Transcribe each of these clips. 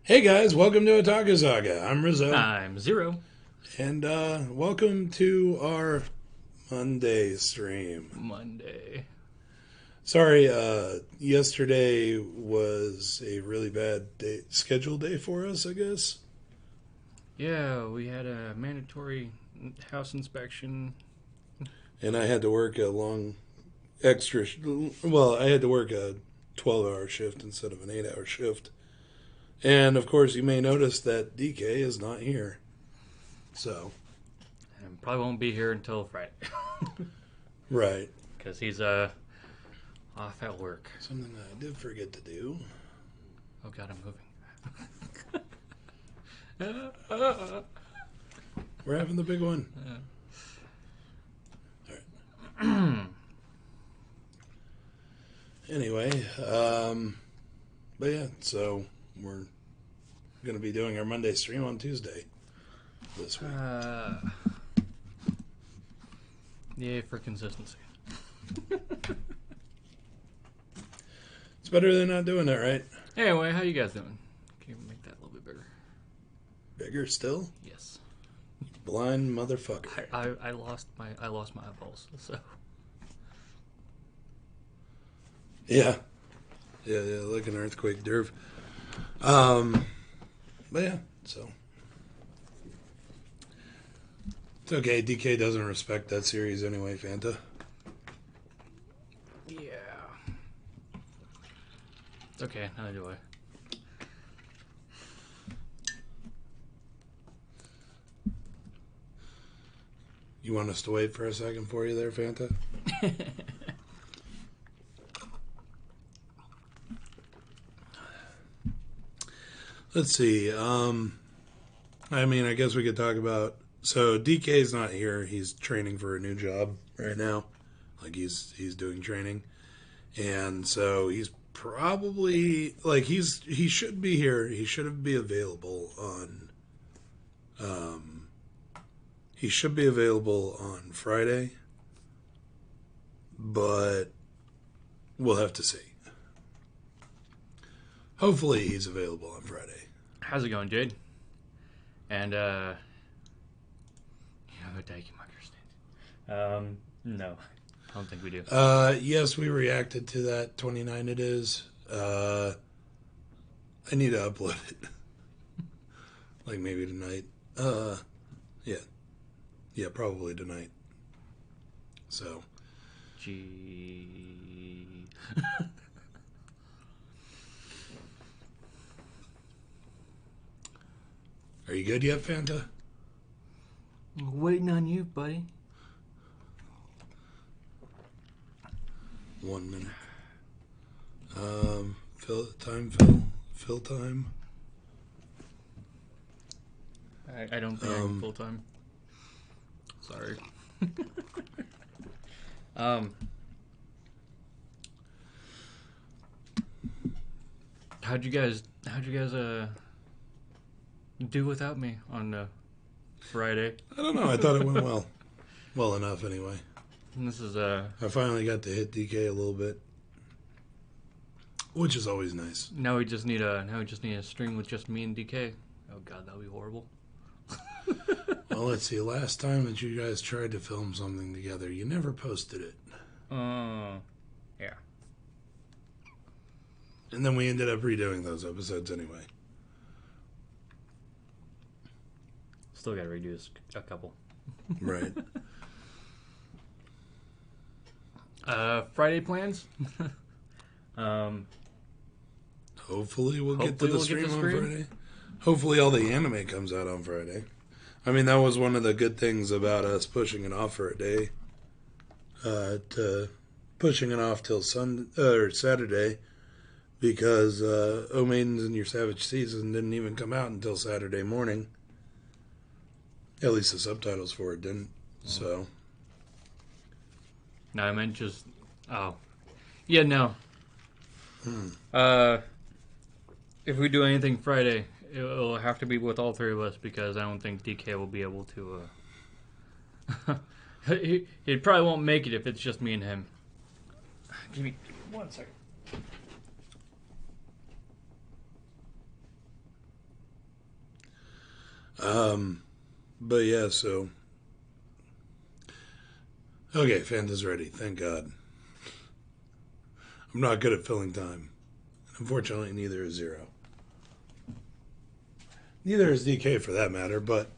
Hey guys, welcome to OTAKU Saga. I'm Rizzo, I'm Zero. and welcome to our Monday stream. Monday. Sorry, yesterday was a really bad schedule day for us, I guess. Yeah, we had a mandatory house inspection. And I had to work a long extra, well, I had to work a 12-hour shift instead of an 8-hour shift. And of course, you may notice that DK is not here. So, And probably won't be here until Friday. right. Because he's off at work. Something that I did forget to do. Oh god, I'm moving. We're having the big one. All right. Anyway, but yeah, so we're going to be doing our Monday stream on Tuesday this week. Yay for consistency. It's better than not doing it, right? Anyway, how you guys doing? Can you make that a little bit bigger? Bigger still? Yes. Blind motherfucker. I lost my eyeballs, so. Yeah, like an earthquake derv. But yeah, so it's okay. DK doesn't respect that series anyway, Fanta. Yeah. It's okay, neither do I. You want us to wait for a second for you there, Fanta? Let's see. I mean, I guess we could talk about. So DK's not here. He's training for a new job right now. Like he's doing training, and so he's probably like he should be here. He should be available on. He should be available on Friday, but we'll have to see. Hopefully, he's available on Friday. How's it going, Jade? And, you have a Daiki no. I don't think we do. Yes, we reacted to that. 29 it is. I need to upload it. Like maybe tonight. Yeah. Yeah, probably tonight. So. Gee. Are you good yet, Fanta? I'm waiting on you, buddy. 1 minute. Fill time. I don't think I'm full time. Sorry. How'd you guys do without me on Friday? I don't know. I thought it went well. Well enough, anyway. And this is I finally got to hit DK a little bit, which is always nice. Now we just need a string with just me and DK. Oh god, that would be horrible. Well, let's see. Last time that you guys tried to film something together, you never posted it. Yeah. And then we ended up redoing those episodes anyway. Still gotta redo a couple. Right. Friday plans? Hopefully we'll get to the Hopefully stream on Friday. Hopefully all the anime comes out on Friday. I mean, that was one of the good things about us pushing it off for a day. To pushing it off till Saturday, because O Maidens in Your Savage Season didn't even come out until Saturday morning. At least the subtitles for it didn't. So. No, I meant just. Oh. Yeah, no. If we do anything Friday, it'll have to be with all three of us because I don't think DK will be able to. He probably won't make it if it's just me and him. Give me 1 second. But yeah, so okay, Fanta's ready. Thank God. I'm not good at filling time. Unfortunately, neither is Zero. Neither is DK for that matter, but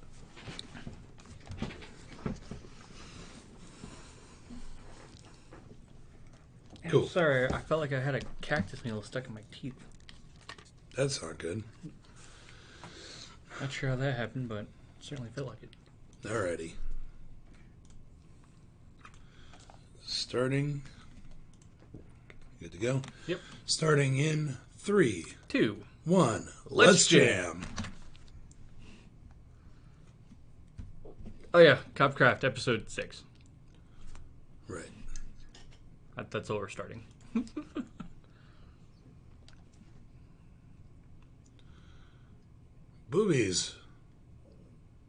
cool. Sorry, I felt like I had a cactus needle stuck in my teeth. That's not good. Not sure how that happened, but certainly felt like it. Alrighty. Starting. Good to go? Yep. Starting in 3, 2, 1. Let's jam. Oh yeah, Copcraft episode 6. Right. That's all we're starting. Boobies.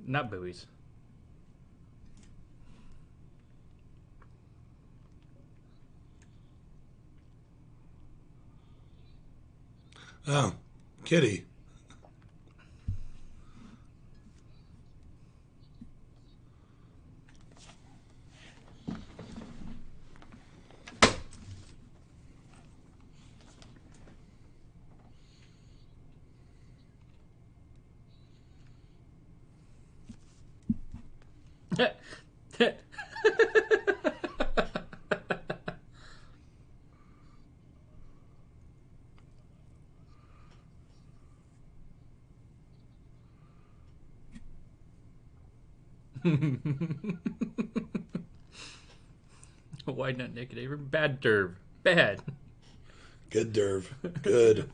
Not buoys. Oh, kitty. Why not naked Avery? Bad derv. Bad. Good derv. Good.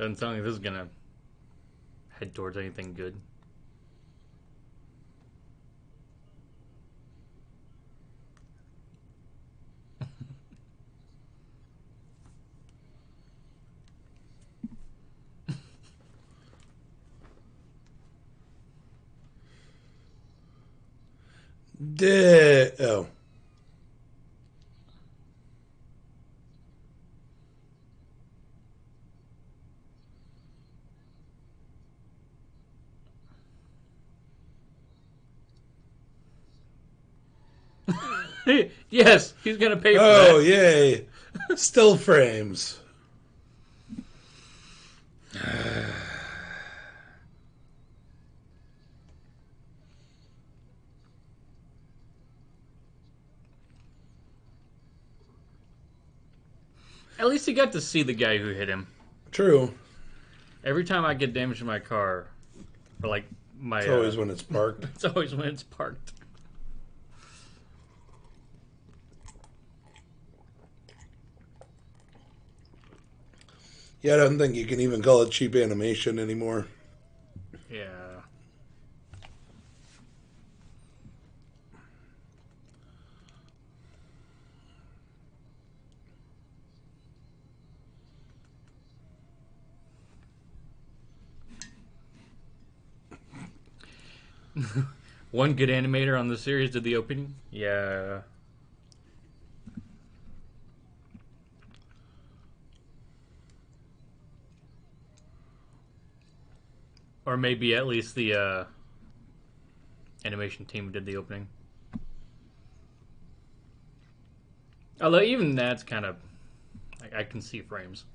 Doesn't sound like this is gonna head towards anything good. Oh. Yes, he's gonna pay for Oh, that. yay. Still frames. At least he got to see the guy who hit him. True. Every time I get damage in my car, or like my, It's always when it's parked. it's always when it's parked. Yeah, I don't think you can even call it cheap animation anymore. Yeah. One good animator on the series did the opening. Yeah. Or maybe at least the animation team did the opening. Although even that's kind of... I can see frames.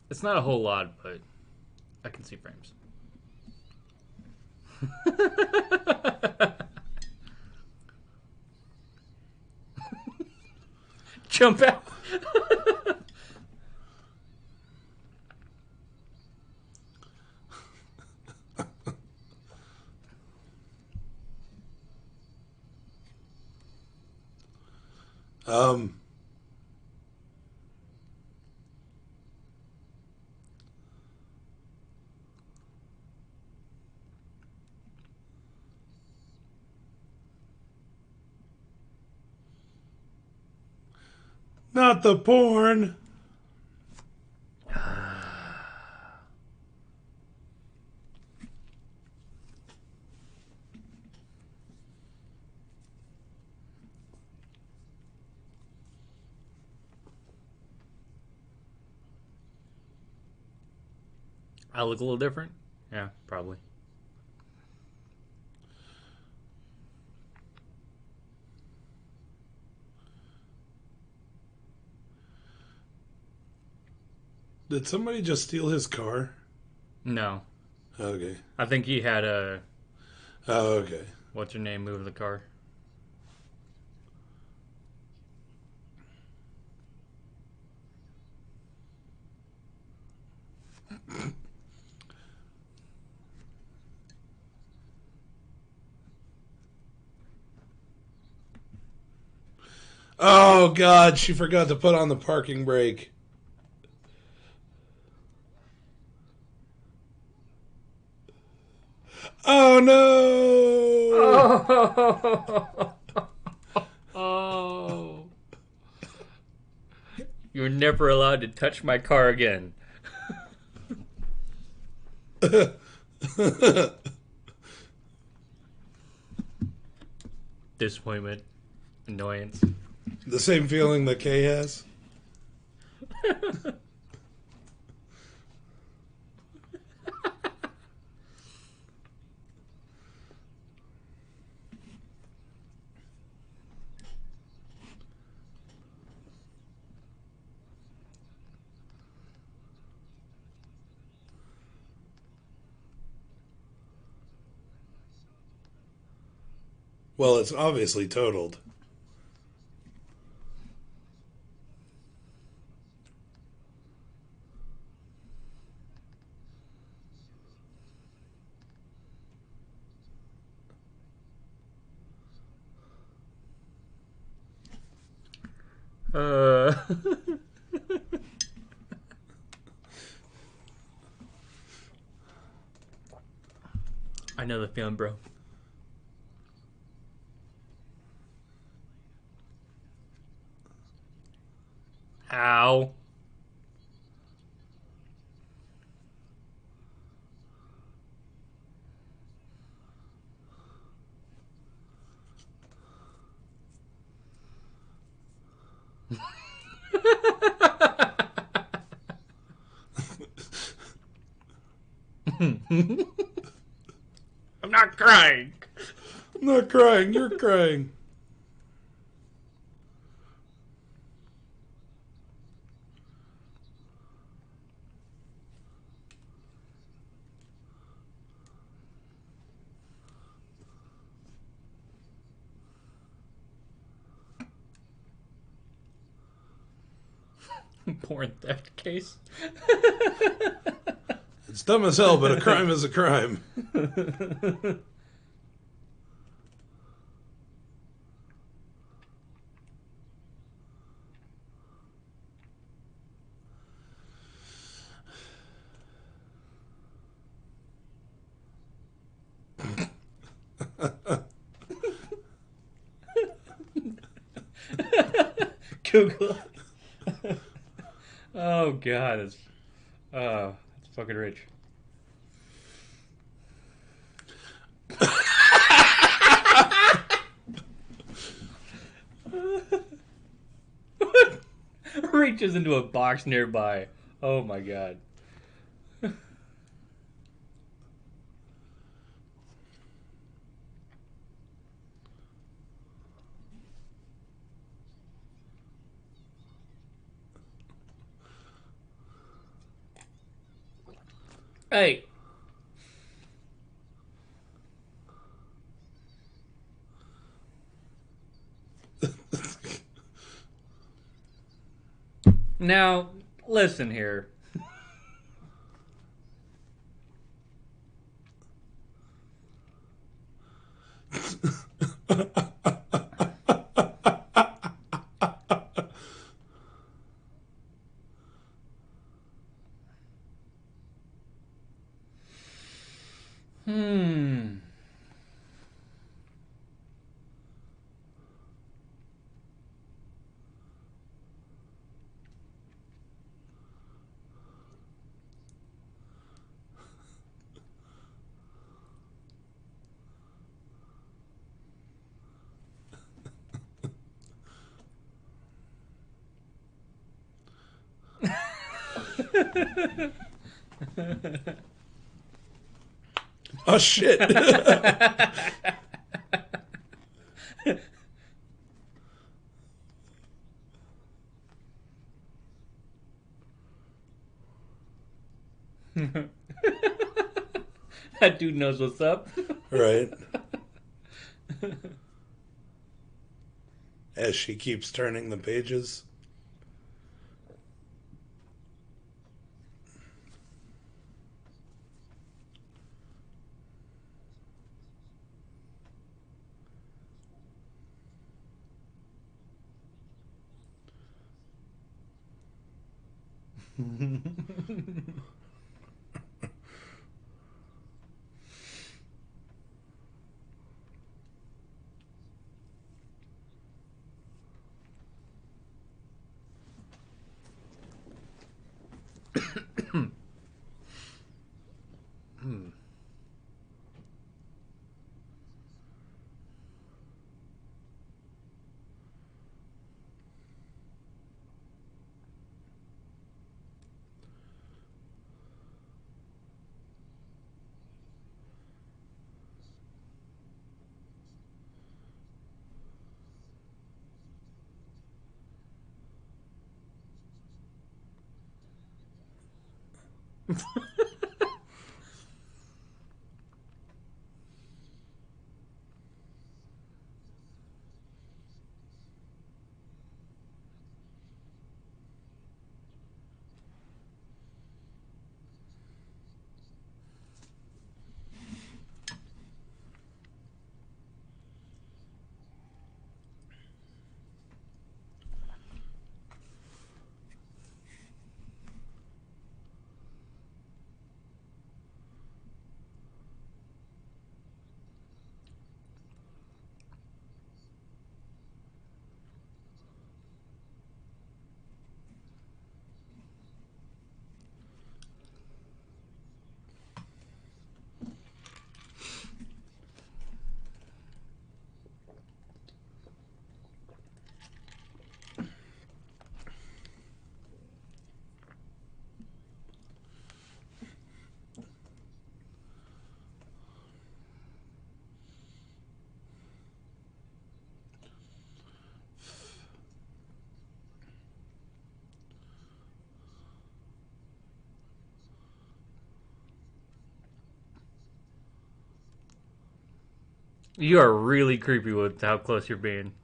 It's not a whole lot, but I can see frames. Jump out. Um, Not the porn. I look a little different? Yeah, probably. Did somebody just steal his car? No. Okay. I think he had a... Oh, okay. What's her name move the car? Oh, God, she forgot to put on the parking brake. Oh, no! Oh. You're never allowed to touch my car again. Disappointment. Annoyance. The same feeling that Kay has? Well, it's obviously totaled. I know the feeling, bro. Ow. I'm not crying. I'm not crying, you're crying. Porn theft case. It's dumb as hell, but a crime is a crime. Google. Oh God, it's fucking rich. Reaches into a box nearby. Oh my God. Hey. Now, listen here. Oh shit! That dude knows what's up. Right. As she keeps turning the pages. You are really creepy with how close you're being.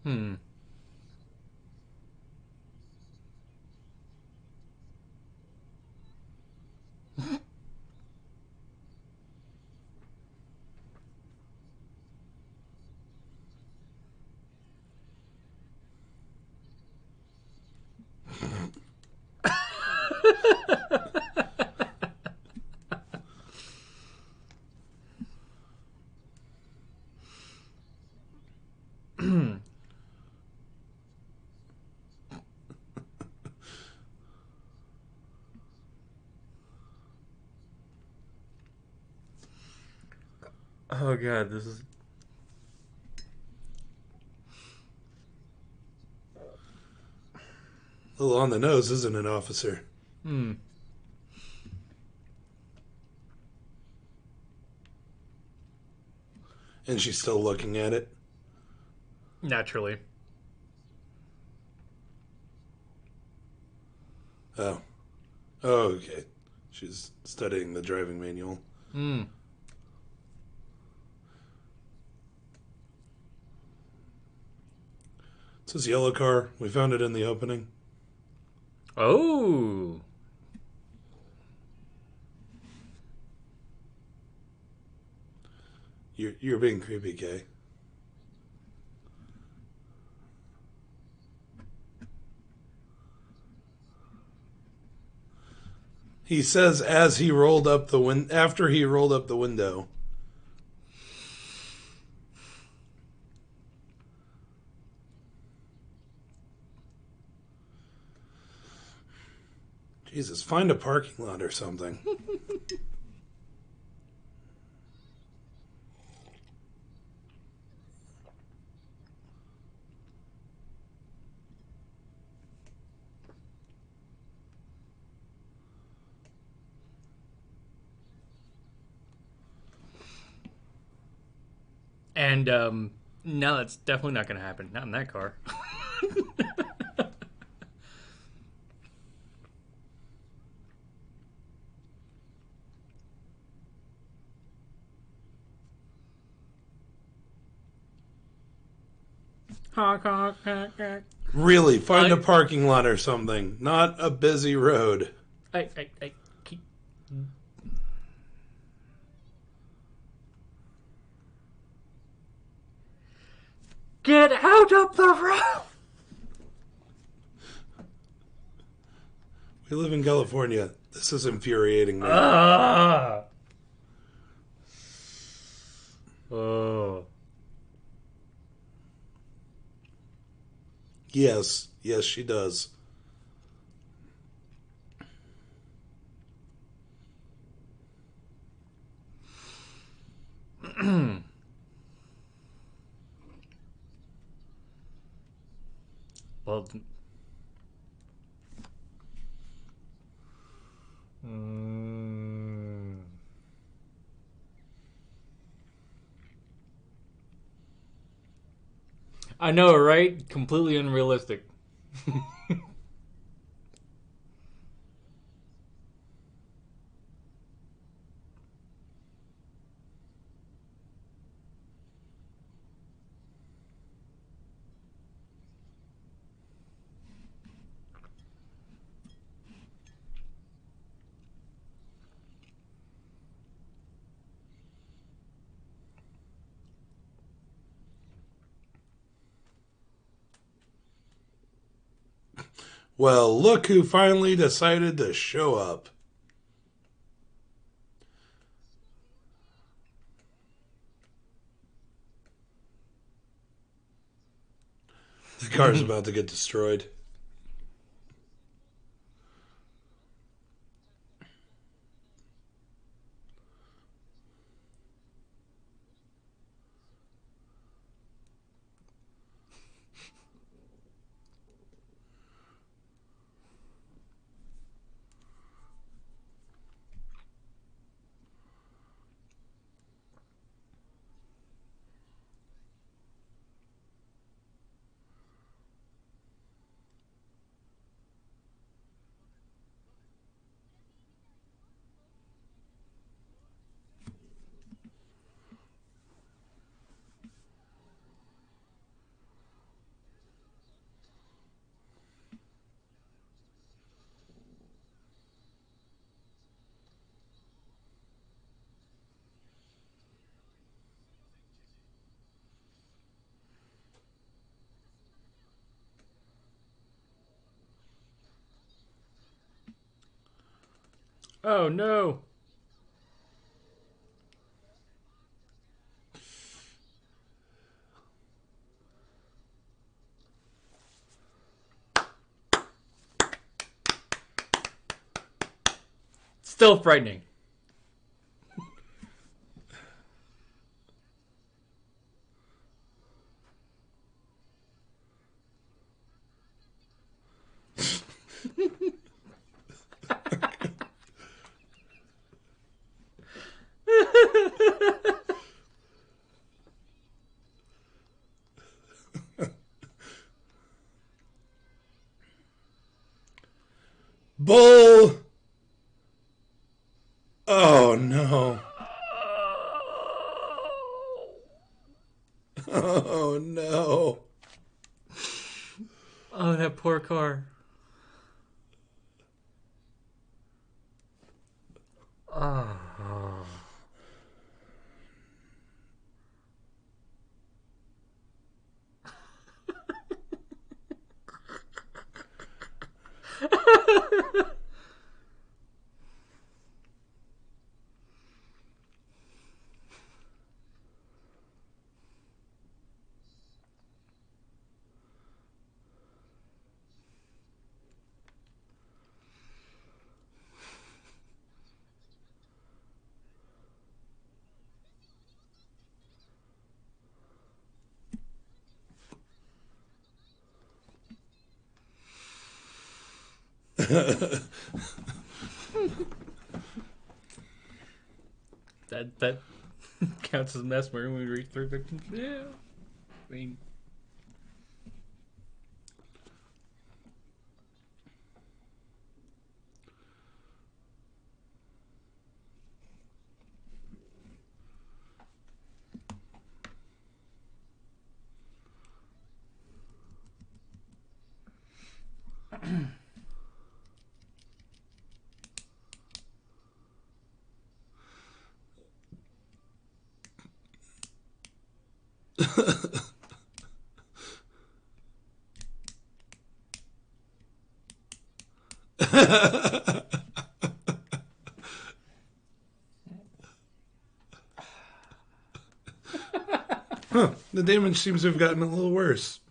Hmm. Oh god, this is. A little on the nose, isn't it, officer? Hmm. And she's still looking at it. Naturally. Oh. Oh, okay. She's studying the driving manual. Hmm. It's this yellow car. We found it in the opening. Oh. You're being creepy, Kay. He says as he rolled up the after he rolled up the window. Jesus, find a parking lot or something. And no, that's definitely not going to happen. Not in that car. Honk, honk, honk, honk. Really, find a parking lot or something. Not a busy road. I keep... Get out of the road! We live in California. This is infuriating me. Oh. Yes, she does. Well... I know, right? Completely unrealistic. Well, look who finally decided to show up. The car's about to get destroyed. Oh, no. Still frightening. Bull! Oh, no. Oh, no. Oh, that poor car. Oh. That counts as mesmer when we reach 3 victims. Yeah. I mean... Huh, the damage seems to have gotten a little worse.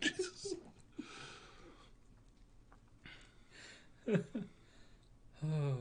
Jesus. Oh.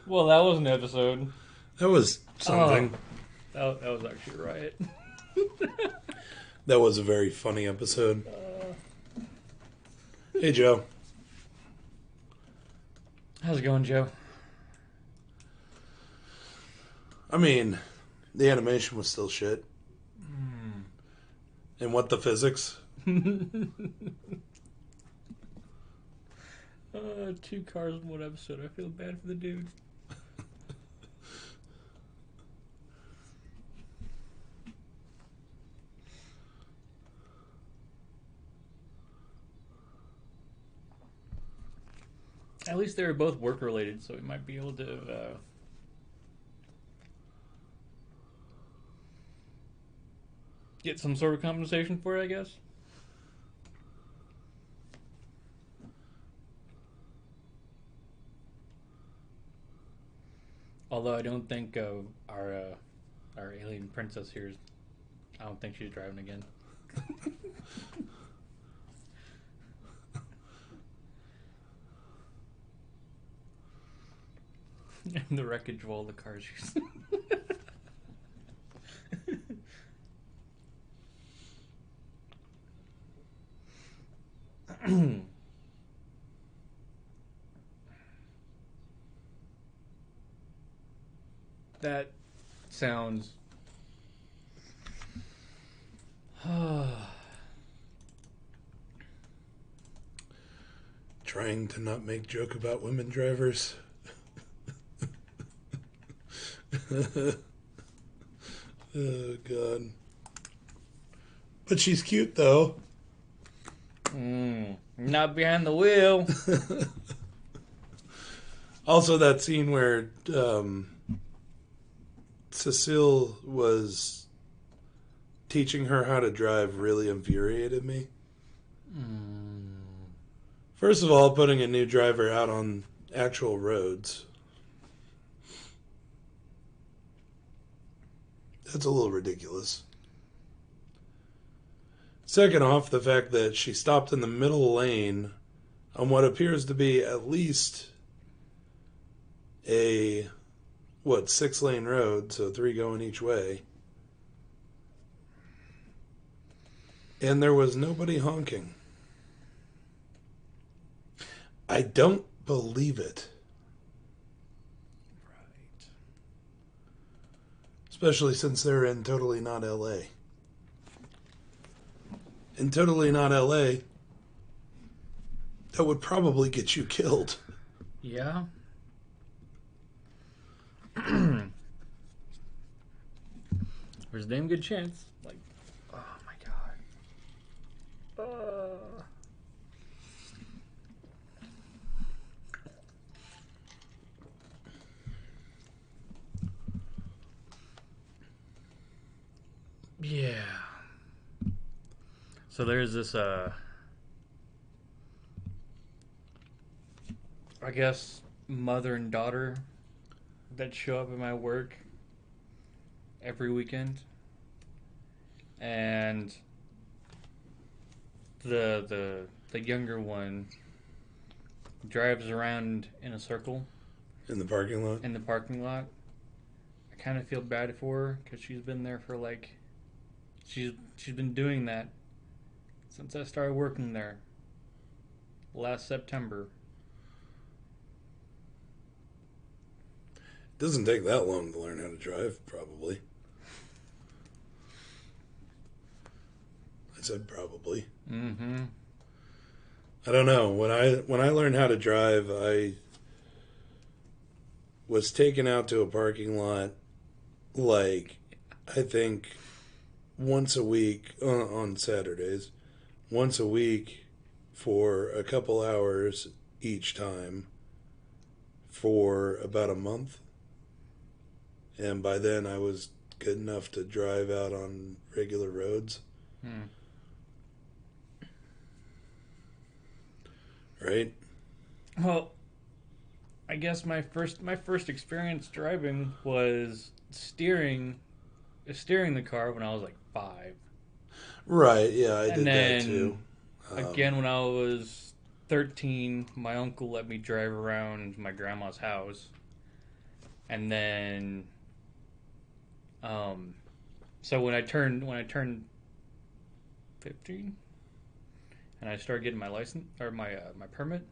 Well, that was an episode. That was something. Oh, that was actually a riot. That was a very funny episode. Hey, Joe. How's it going, Joe? I mean, the animation was still shit. And what the physics? 2 cars in one episode. I feel bad for the dude. At least they were both work related, so we might be able to get some sort of compensation for it, I guess. Although I don't think our alien princess here is... I don't think she's driving again. And the wreckage of all the cars she's... That sounds... Trying to not make joke about women drivers. Oh, God. But she's cute, though. Not behind the wheel. Also, that scene where Cecile was teaching her how to drive really infuriated me. First of all, putting a new driver out on actual roads. That's a little ridiculous. Second off, the fact that she stopped in the middle lane on what appears to be at least a, 6-lane road, so 3 going each way. And there was nobody honking. I don't believe it. Right. Especially since they're in totally not LA. and totally not LA, that would probably get you killed. Yeah. There's a damn good chance. Like, oh my god. Yeah. So there's this, I guess, mother and daughter that show up at my work every weekend. And the younger one drives around in a circle In the parking lot? in the parking lot. I kind of feel bad for her because she's been there for like she's been doing that since I started working there last September. It doesn't take that long to learn how to drive, probably. I said probably. Mm-hmm. I don't know. When I learned how to drive, I was taken out to a parking lot, like, I think once a week on Saturdays, once a week for a couple hours each time for about a month. And by then I was good enough to drive out on regular roads. Hmm. Right? Well, I guess my first experience driving was steering the car when I was like 5. Right, yeah, I And did then, that too. Again, when I was 13, my uncle let me drive around my grandma's house. And then, so when I turned 15, and I started getting my license or my permit,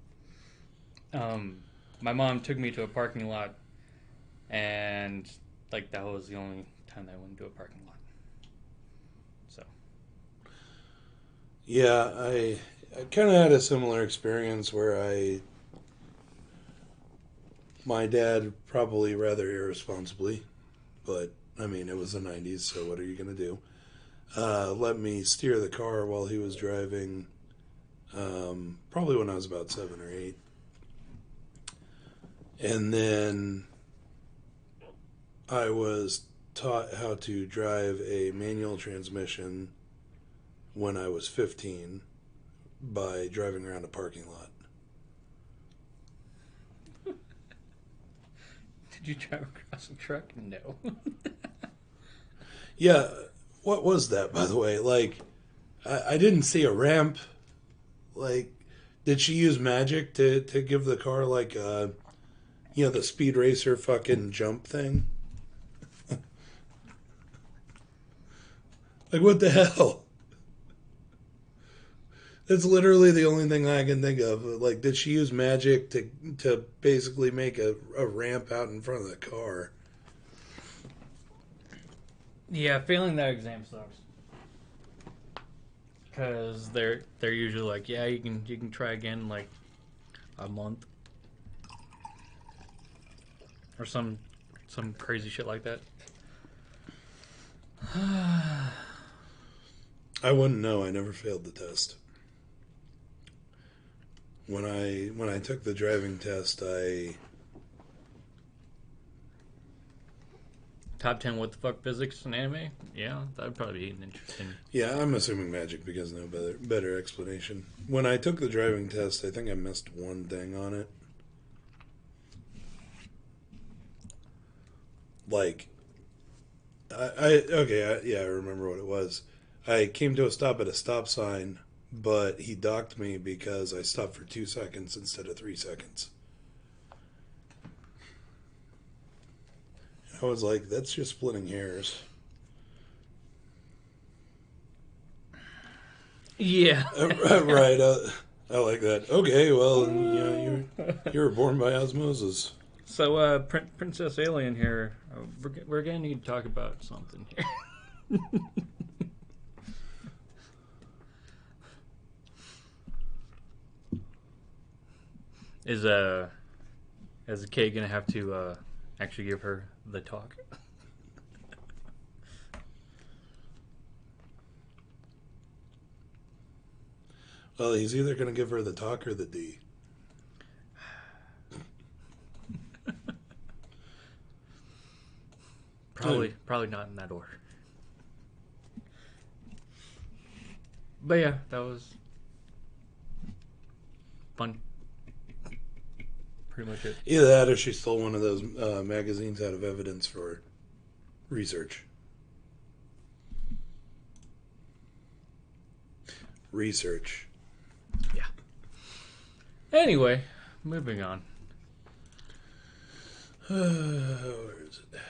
my mom took me to a parking lot, and like that was the only time that I went to a parking lot. So. Yeah, I kind of had a similar experience where my dad probably rather irresponsibly, but I mean, it was the 90s, so what are you going to do? Let me steer the car while he was driving, probably when I was about 7 or 8. And then I was taught how to drive a manual transmission when I was 15 by driving around a parking lot. Did you drive across a truck? No. Yeah, what was that, by the way? Like, I didn't see a ramp. Like, did she use magic to give the car, like, the Speed Racer fucking jump thing? Like, what the hell? That's literally the only thing I can think of. Like, did she use magic to basically make a ramp out in front of the car? Yeah, failing that exam sucks. Because they're usually like, yeah, you can try again in like a month or some crazy shit like that. I wouldn't know. I never failed the test. When I took the driving test, Top 10 what the fuck physics in anime? Yeah, that would probably be an interesting. Yeah, I'm assuming magic because no better explanation. When I took the driving test, I think I missed one thing on it. Like, I remember what it was. I came to a stop at a stop sign, but he docked me because I stopped for 2 seconds instead of 3 seconds. I was like, that's just splitting hairs. Yeah. Right. I like that. Okay, well, you were born by osmosis. So, Princess Alien here, we're gonna need to talk about something here. Is Kay gonna have to actually give her the talk? Well, he's either going to give her the talk or the D. Probably not in that order. But yeah, that was fun. Pretty much it. Either that or she stole one of those magazines out of evidence for research. Research. Yeah. Anyway, moving on. Where is it?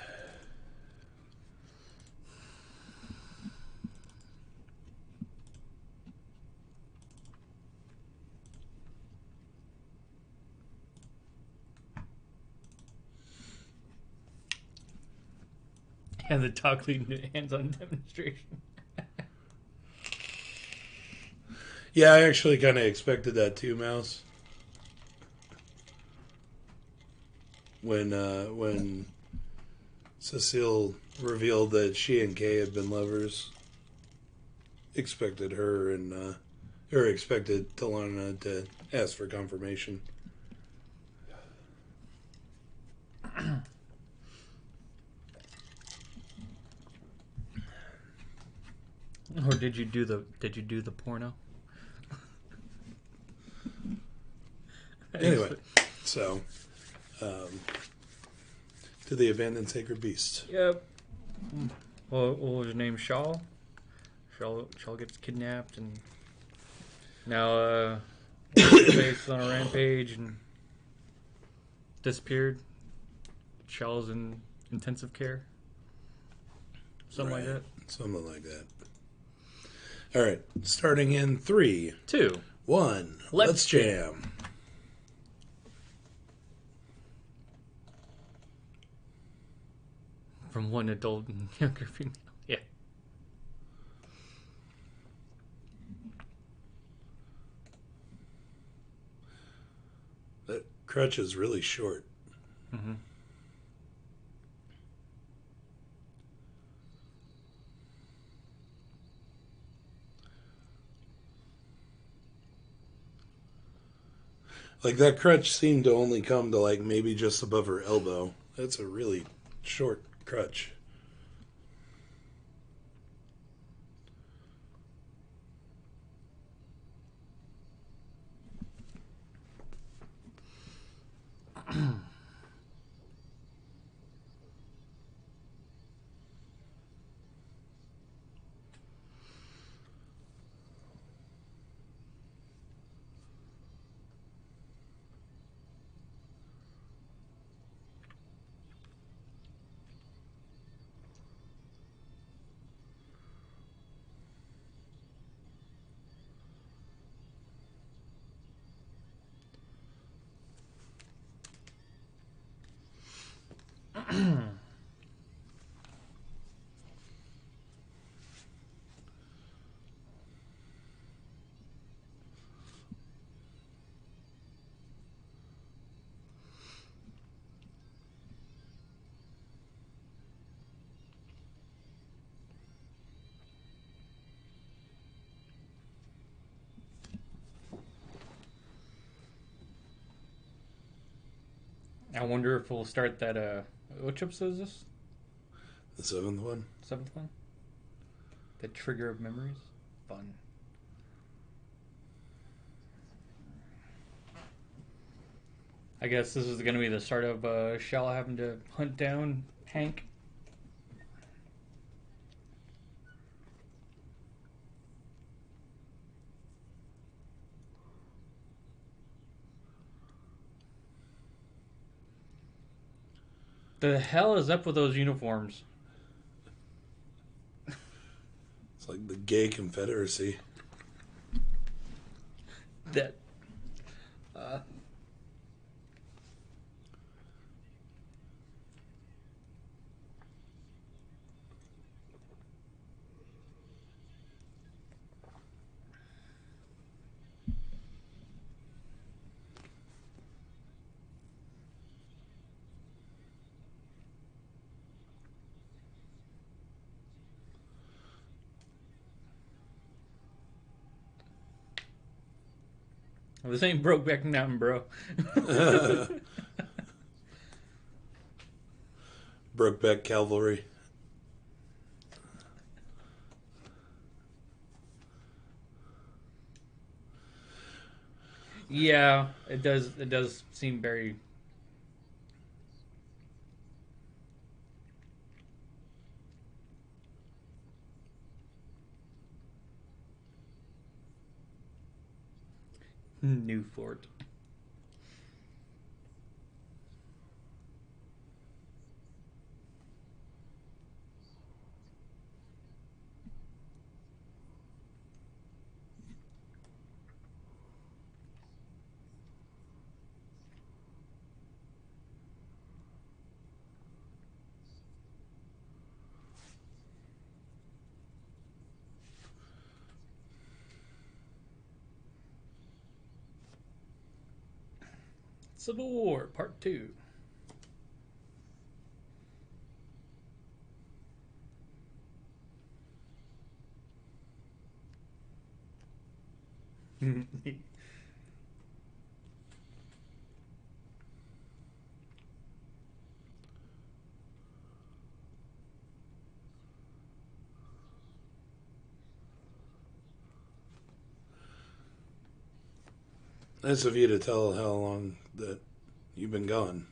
And the talk leading to hands-on demonstration. Yeah, I actually kind of expected that too, Mouse. When Cecile revealed that she and Kay had been lovers, expected Talana to ask for confirmation. Or did you do the porno? Anyway, so to the abandoned sacred beast. Yep. What was her name? Shaw gets kidnapped, and now face on a rampage and disappeared. Shaw's in intensive care. Something like that. Something like that. All right, starting in 3, 2, 1. Let's jam. From one adult and younger female. Yeah. That crutch is really short. Mm-hmm. Like, that crutch seemed to only come to, like, maybe just above her elbow. That's a really short crutch. I wonder if we'll start that. Which episode is this? The 7th one? 7th one? The Trigger of Memories? Fun. I guess this is going to be the start of Shell having to hunt down Hank. The hell is up with those uniforms? It's like the gay confederacy. That. This ain't Brokeback Mountain, bro. Brokeback Cavalry. Yeah, it does. It does seem very. New fort. Civil War Part 2. Nice of you to tell how long that you've been gone.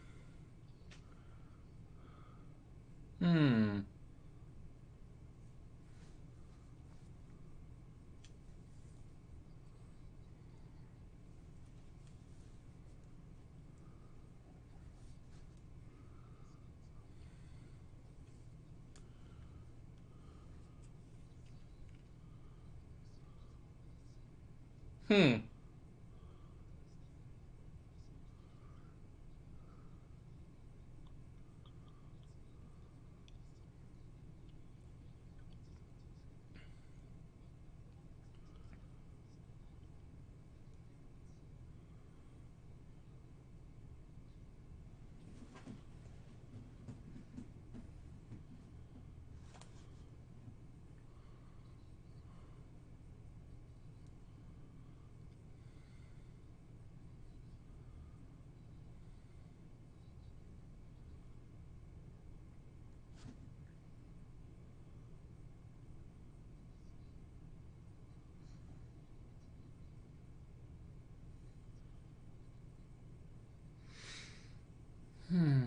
Hmm. Hmm. Hmm.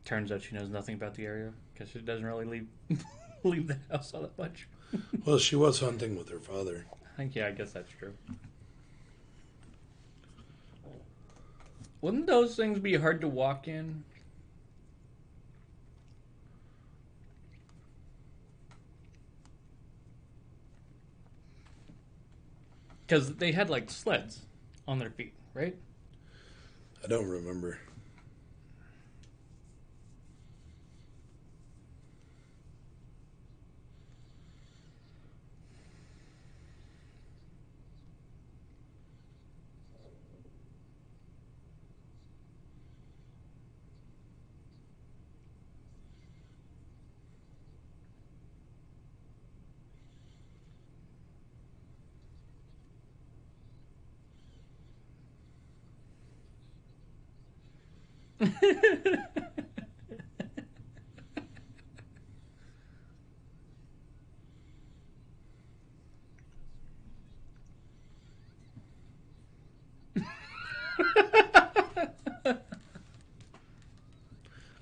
Turns out she knows nothing about the area because she doesn't really leave the house all that much. Well, she was hunting with her father. Yeah, I guess that's true. Wouldn't those things be hard to walk in? Because they had like sleds on their feet, right? I don't remember.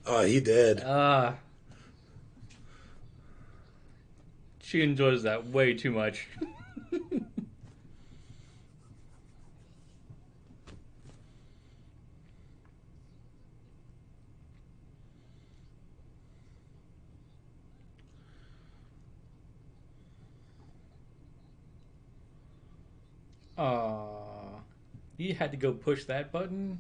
Oh, he did. She enjoys that way too much. Aw. You had to go push that button?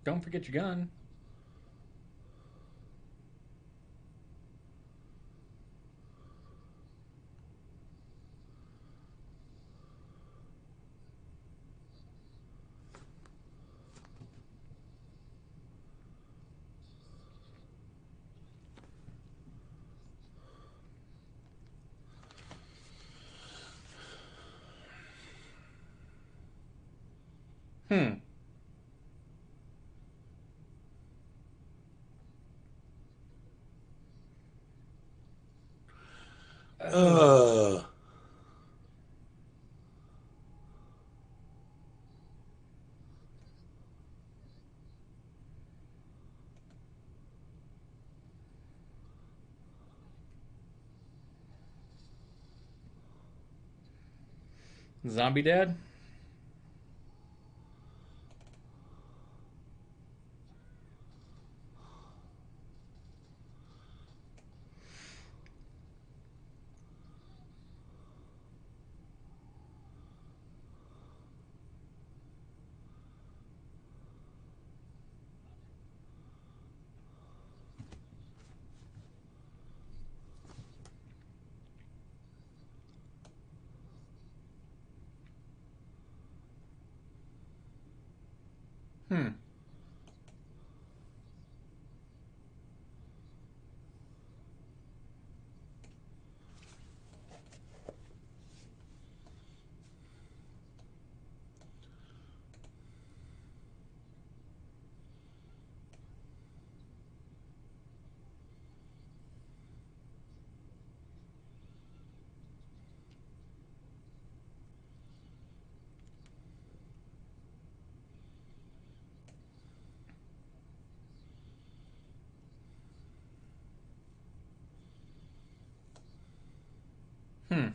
Don't forget your gun. Hmm. Uh, Zombie Dad? Hmm. Hmm.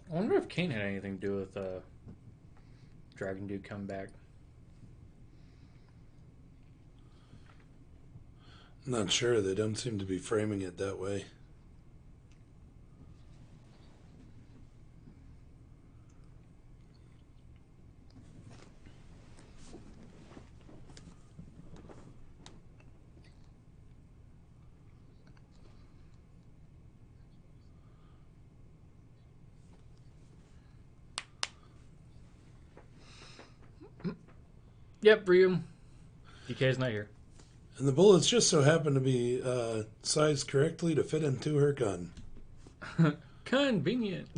I wonder if Kane had anything to do with Dragon Dude comeback. Not sure. They don't seem to be framing it that way. Yep, Ryu. DK's not here. And the bullets just so happen to be sized correctly to fit into her gun. Convenient.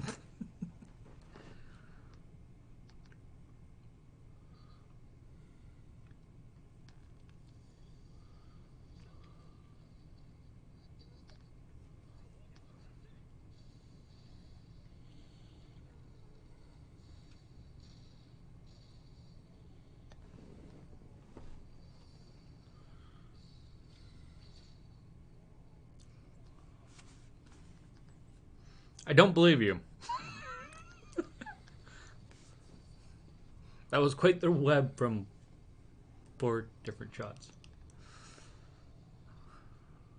I don't believe you. That was quite the web from 4 different shots.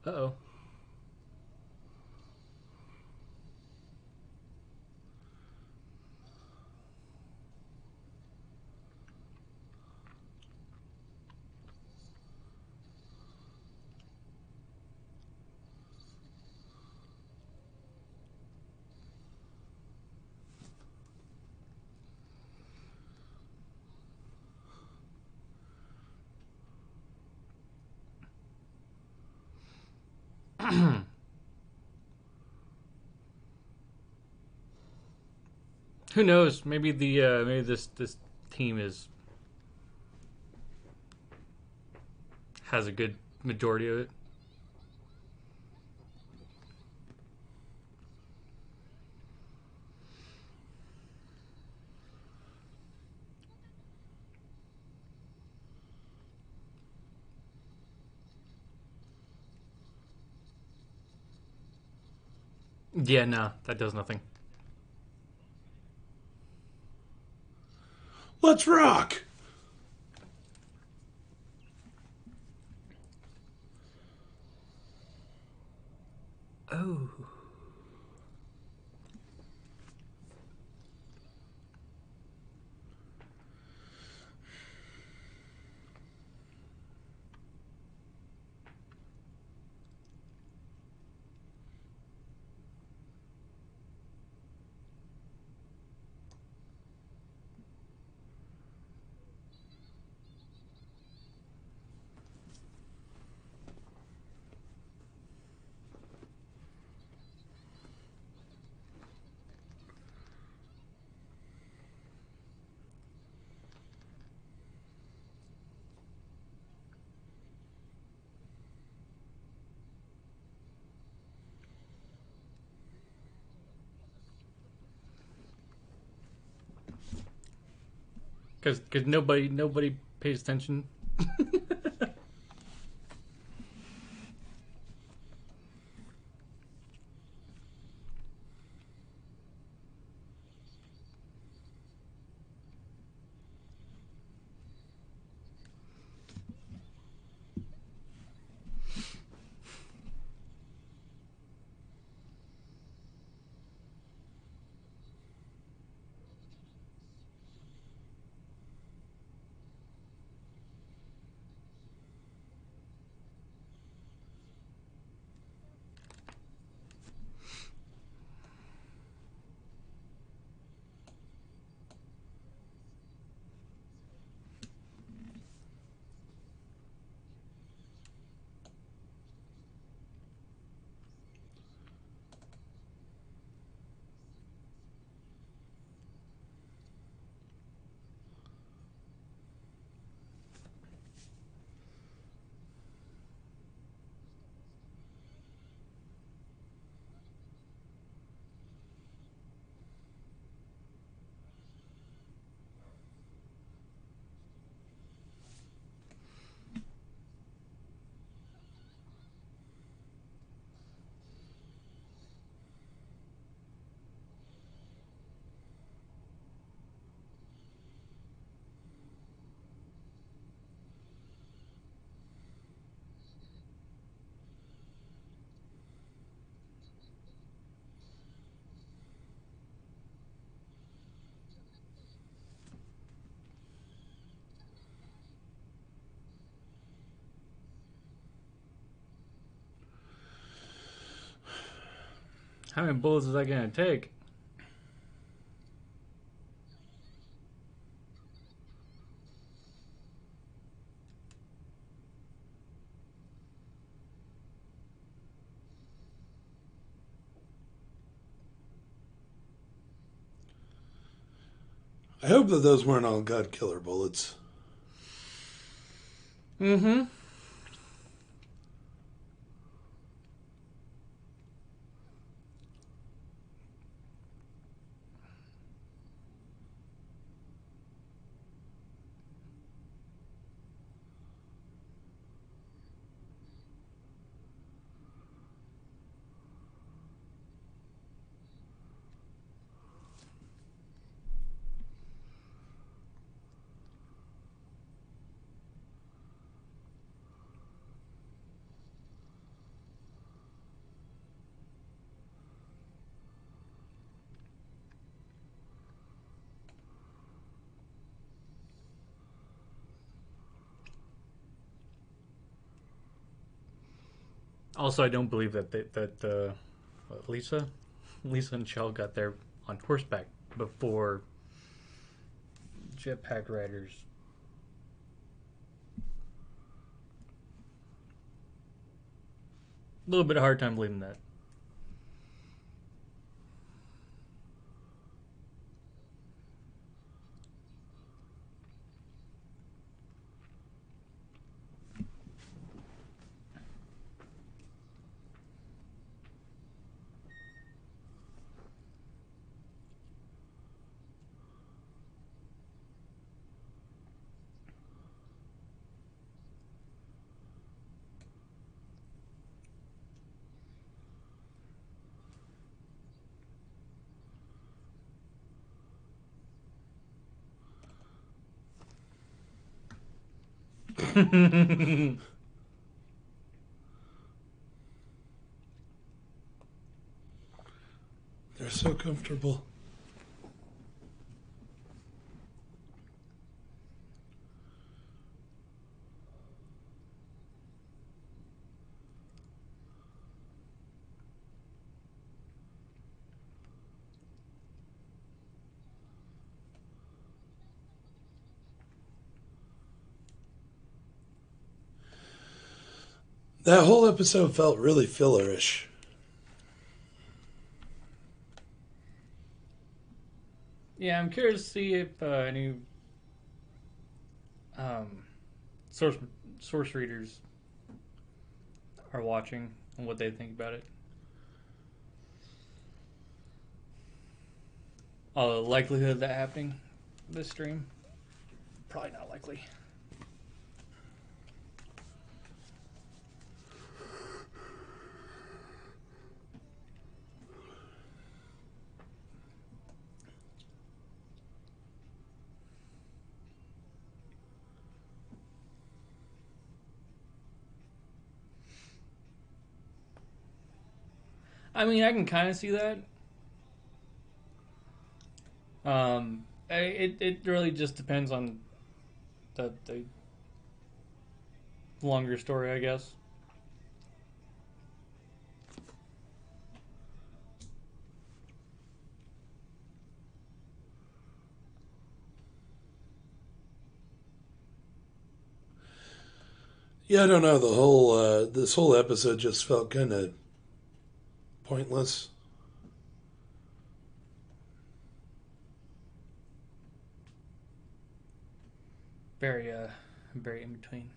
Uh-oh. Who knows? Maybe maybe this team has a good majority of it. Yeah, no, that does nothing. Let's rock! Oh. Because nobody pays attention. How many bullets is that going to take? I hope that those weren't all God Killer bullets. Mm-hmm. Also, I don't believe that Lisa and Shell got there on horseback before jetpack riders. A little bit of hard time believing that. They're so comfortable. That whole episode felt really fillerish. Yeah, I'm curious to see if any um, source source readers are watching and what they think about it. The likelihood of that happening this stream? Probably not likely. I mean, I can kind of see that. It really just depends on the longer story, I guess. Yeah, I don't know. The whole this whole episode just felt kind of pointless. Very very in between.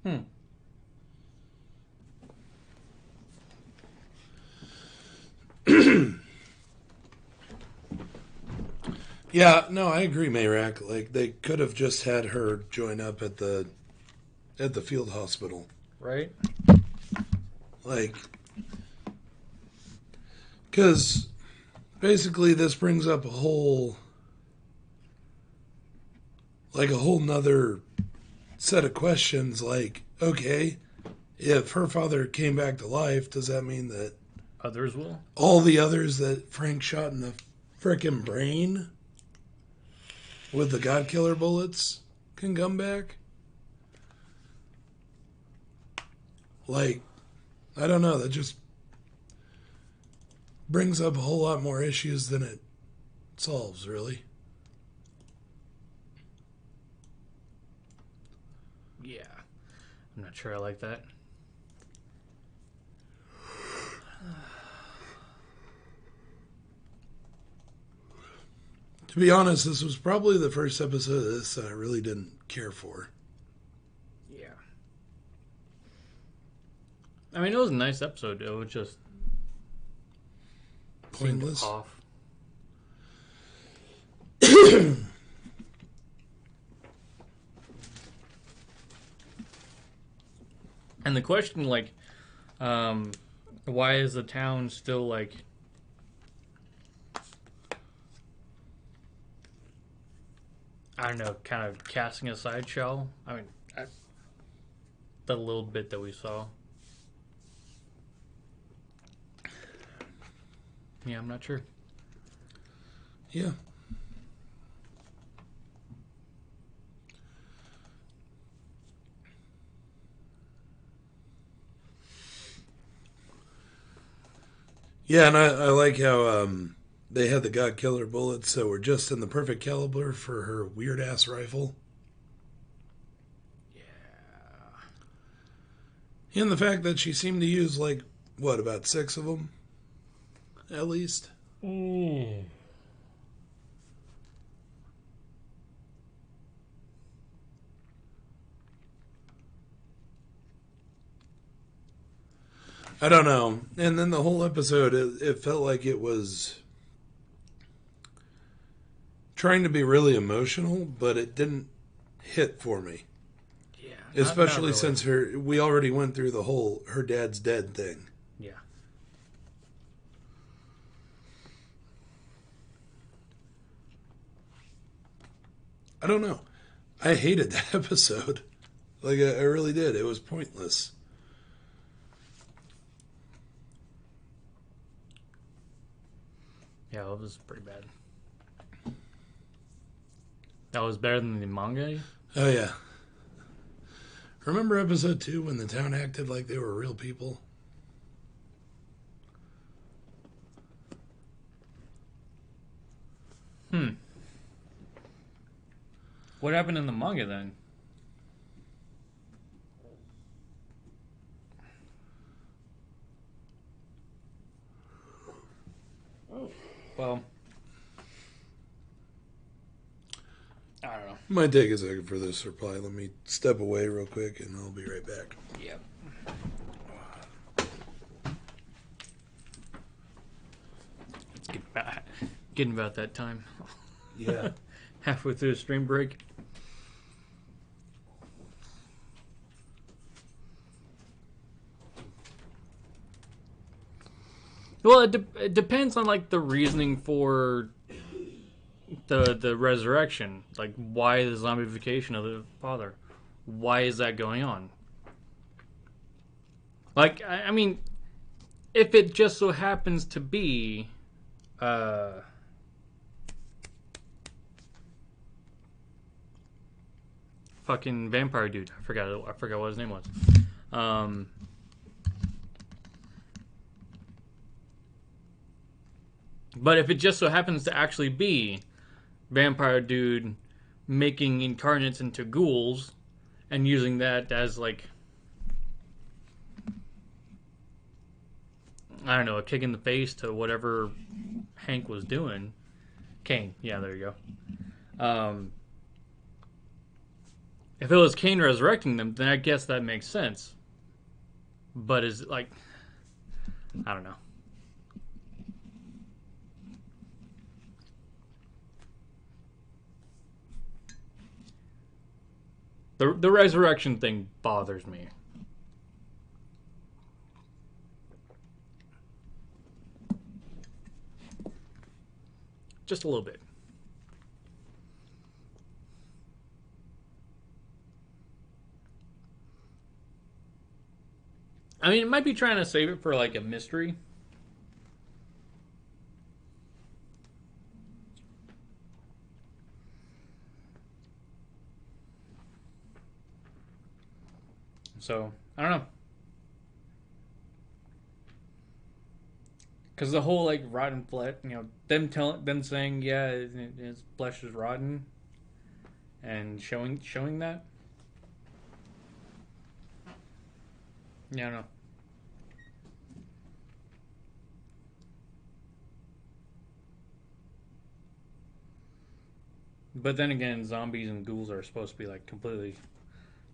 Hmm. Yeah, no, I agree, Mayrak. Like, they could have just had her join up at the field hospital. Right? Like, because basically this brings up a whole nother set of questions. Like, okay, if her father came back to life, does that mean that Others will? all the others that Frank shot in the frickin' brain with the God Killer bullets can come back? Like, I don't know. That just brings up a whole lot more issues than it solves, really. Yeah. I'm not sure I like that. To be honest, this was probably the first episode of this that I really didn't care for. Yeah. I mean, it was a nice episode. It was just Pointless. seemed off. And the question, like, why is the town still, like, I don't know, kind of casting a sideshow? I mean, the little bit that we saw. Yeah, I'm not sure. Yeah. Yeah, and I like how they had the God Killer bullets that were just in the perfect caliber for her weird ass rifle. Yeah. And the fact that she seemed to use, like, what, about 6 of them? At least. Mm. I don't know. And then the whole episode, it felt like it was trying to be really emotional, but it didn't hit for me. Yeah. Especially not really. since we already went through the whole her dad's dead thing. Yeah. I don't know. I hated that episode. Like, I really did. It was pointless. Yeah, it was pretty bad. That was better than the manga? Oh, yeah. Remember episode 2 when the town acted like they were real people? What happened in the manga then? Well, I don't know. Might take a second for this reply. Let me step away real quick and I'll be right back. Yep. It's getting about that time. Yeah. Halfway through the stream break. Well, it depends on, like, the reasoning for the resurrection. Like, why the zombification of the father? Why is that going on? Like, I mean, if it just so happens to be, fucking vampire dude. I forgot what his name was. But if it just so happens to actually be vampire dude making incarnates into ghouls and using that as, like, I don't know, a kick in the face to whatever Hank was doing. Kane, yeah, there you go. If it was Kane resurrecting them, then I guess that makes sense. But is it, like, I don't know. The resurrection thing bothers me. Just a little bit. I mean, it might be trying to save it for like a mystery. So, I don't know. Because the whole like rotten flesh, them saying his flesh is rotten, and showing that. Yeah, I don't know. But then again, zombies and ghouls are supposed to be like completely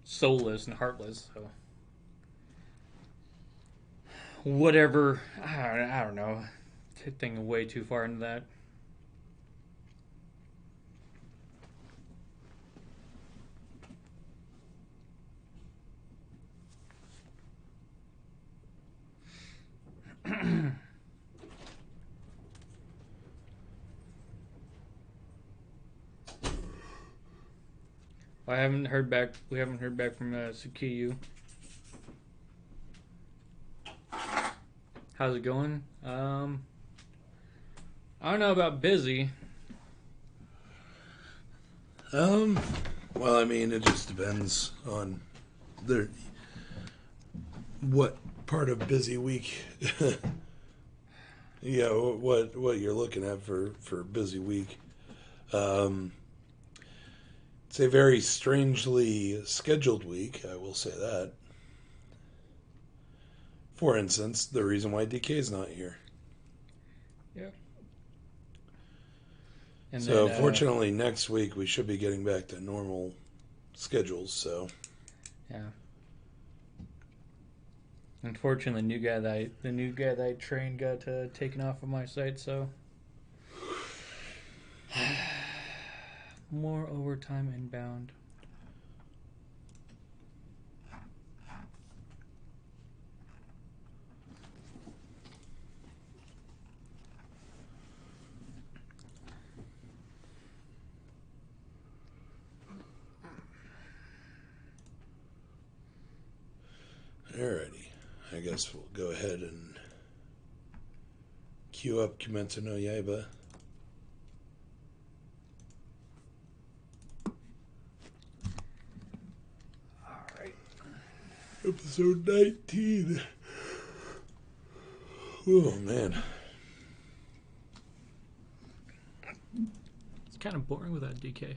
soulless and heartless. So whatever, I don't know. Thinking way too far into that. I haven't heard back. We haven't heard back from Tsukiyu. How's it going? I don't know about busy. Well, I mean, it just depends on what part of busy week. Yeah, what you're looking at for busy week. It's a very strangely scheduled week, I will say that. For instance, the reason why DK's not here. Yeah. So, fortunately, next week we should be getting back to normal schedules, so. Yeah. Unfortunately, the new guy that I trained got taken off of my site, so. More overtime inbound. Alrighty. I guess we'll go ahead and queue up Kimetsu no Yaiba. Alright. Episode 19. Oh, man. It's kind of boring without DK.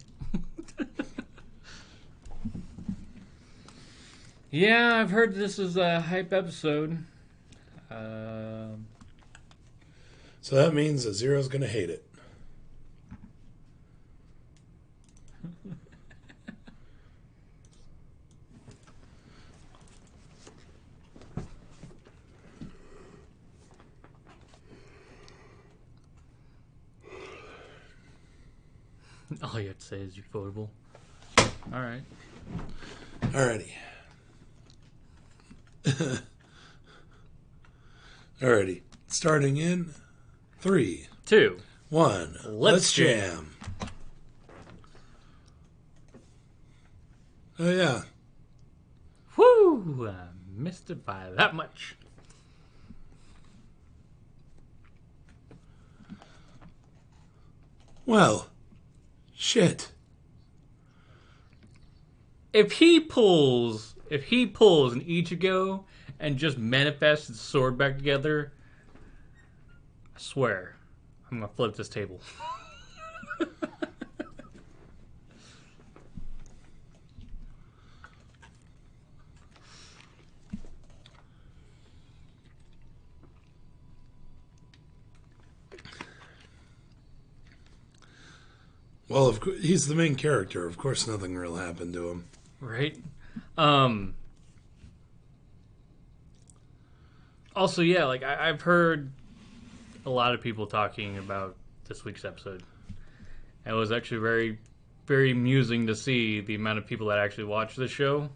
Yeah, I've heard this is a hype episode. So that means that Zero's going to hate it. All you have to say is ufotable. Alright. Alrighty. Alrighty. Starting in 3, 2, 1. Let's jam. Oh, yeah. Whoo! I missed it by that much. Well, shit. If he pulls an Ichigo and just manifests his sword back together, I swear, I'm gonna flip this table. Well, he's the main character. Of course, nothing real happened to him. Right? Also, yeah, like I've heard a lot of people talking about this week's episode. It was actually very very amusing to see the amount of people that actually watch the show,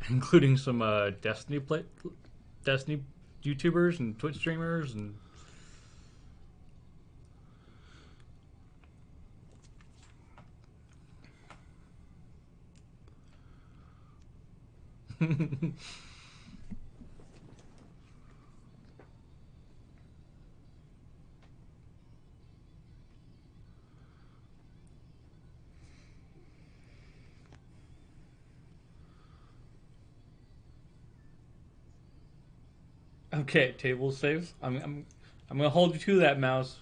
including some Destiny YouTubers and Twitch streamers and. Okay, table saves. I'm gonna hold you to that, mouse.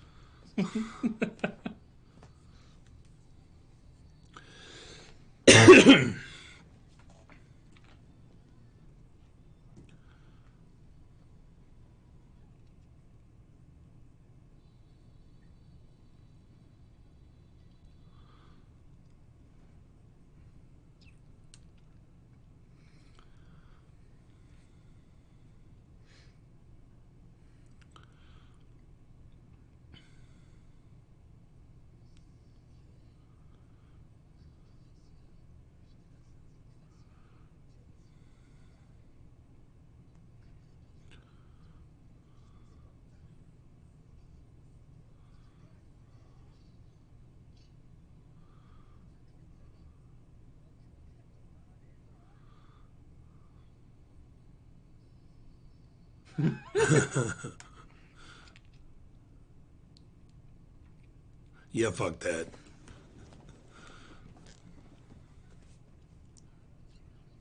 Yeah, fuck that.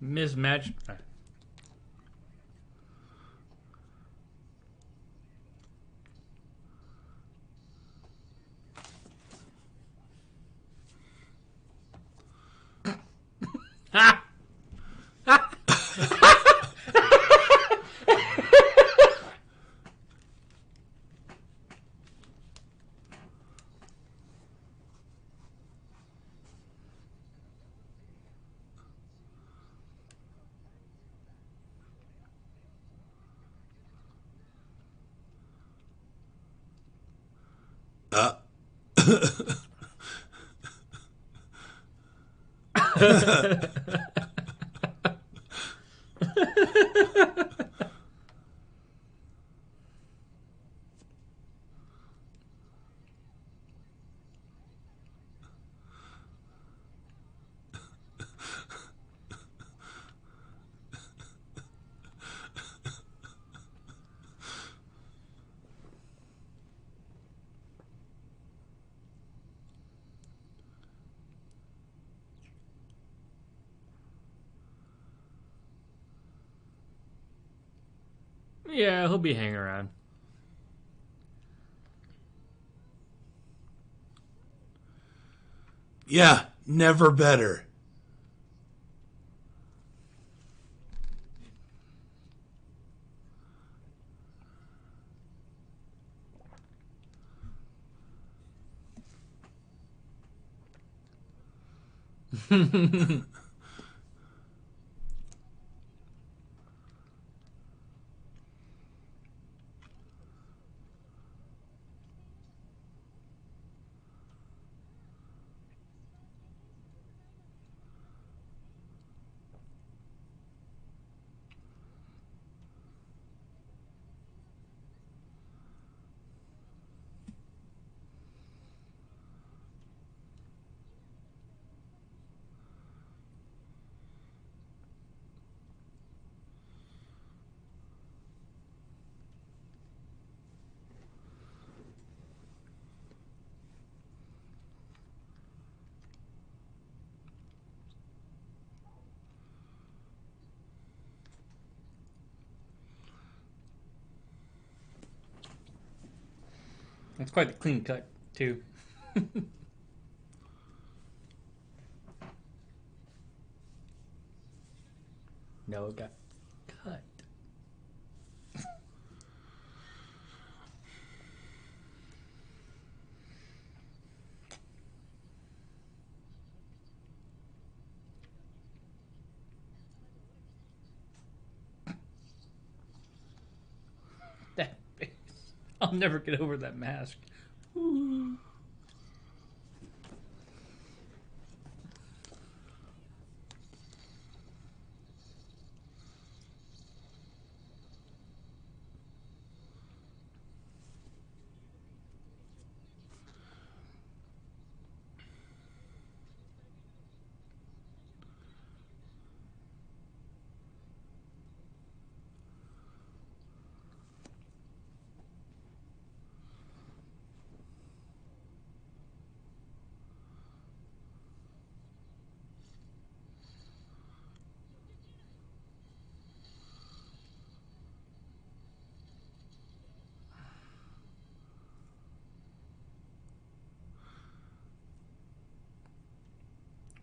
Mismatched. Ha! Yeah, he'll be hanging around. Yeah, never better. That's quite the clean cut, too. No, it got cut. That face. I'll never get over that mask. Ooh.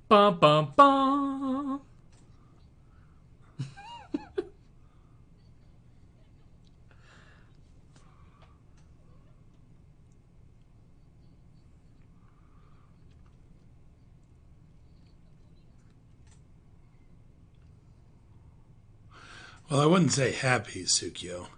Bum bum bum. Well, I wouldn't say happy, Tsukio.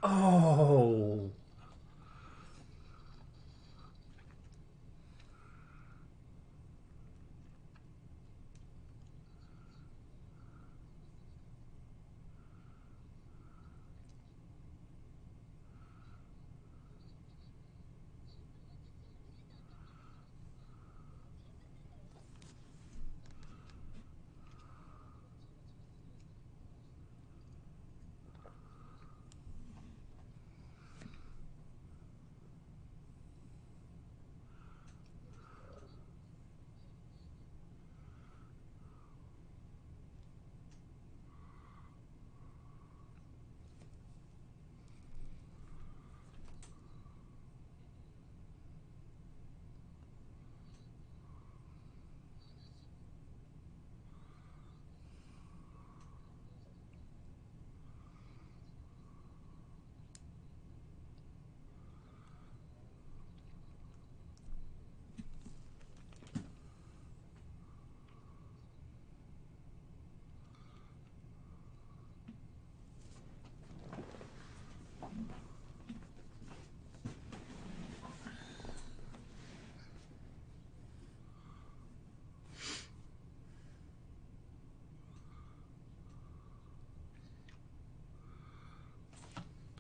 Oh.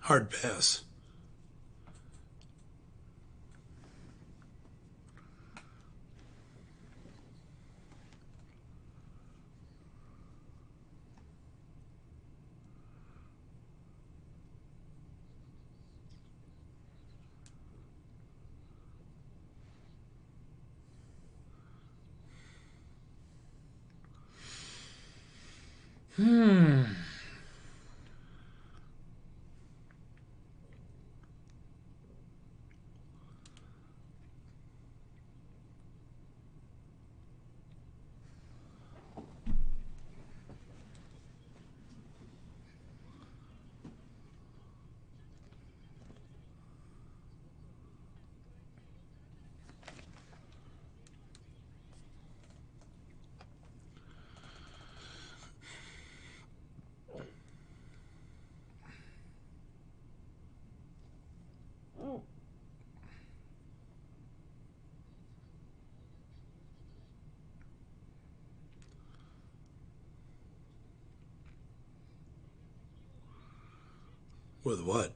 Hard pass. Hmm. With what?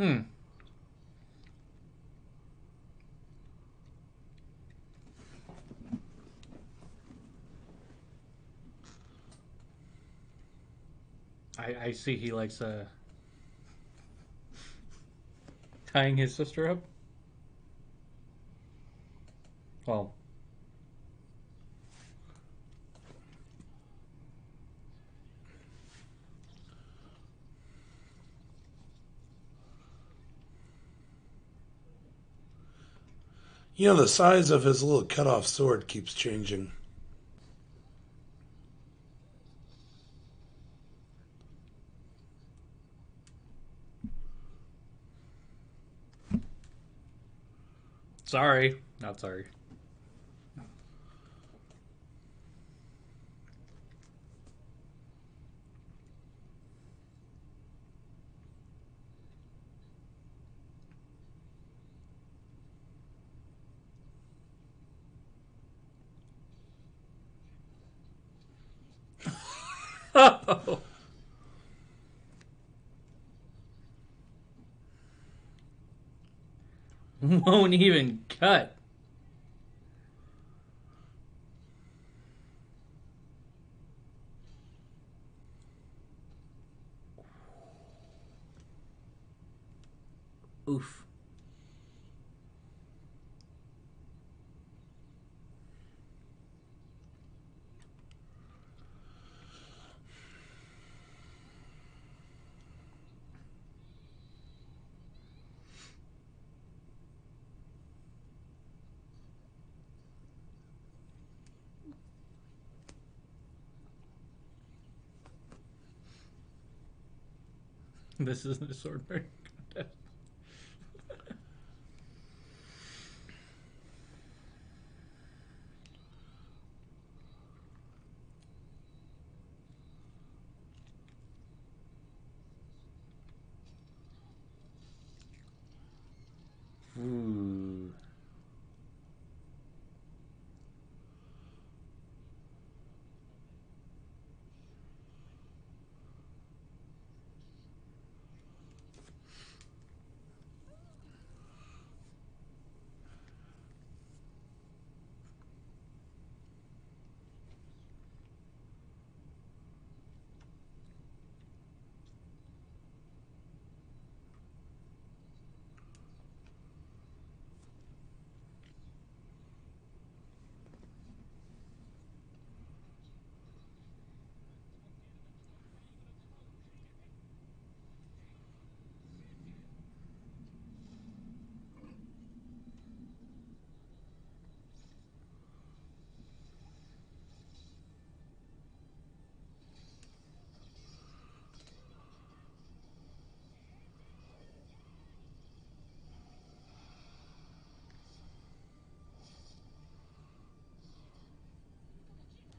Hmm. I see he likes tying his sister up. Well, You know, the size of his little cut-off sword keeps changing. sorry. Not sorry. Oh. Won't even cut. Oof. This isn't a sword bearing contest. Ooh.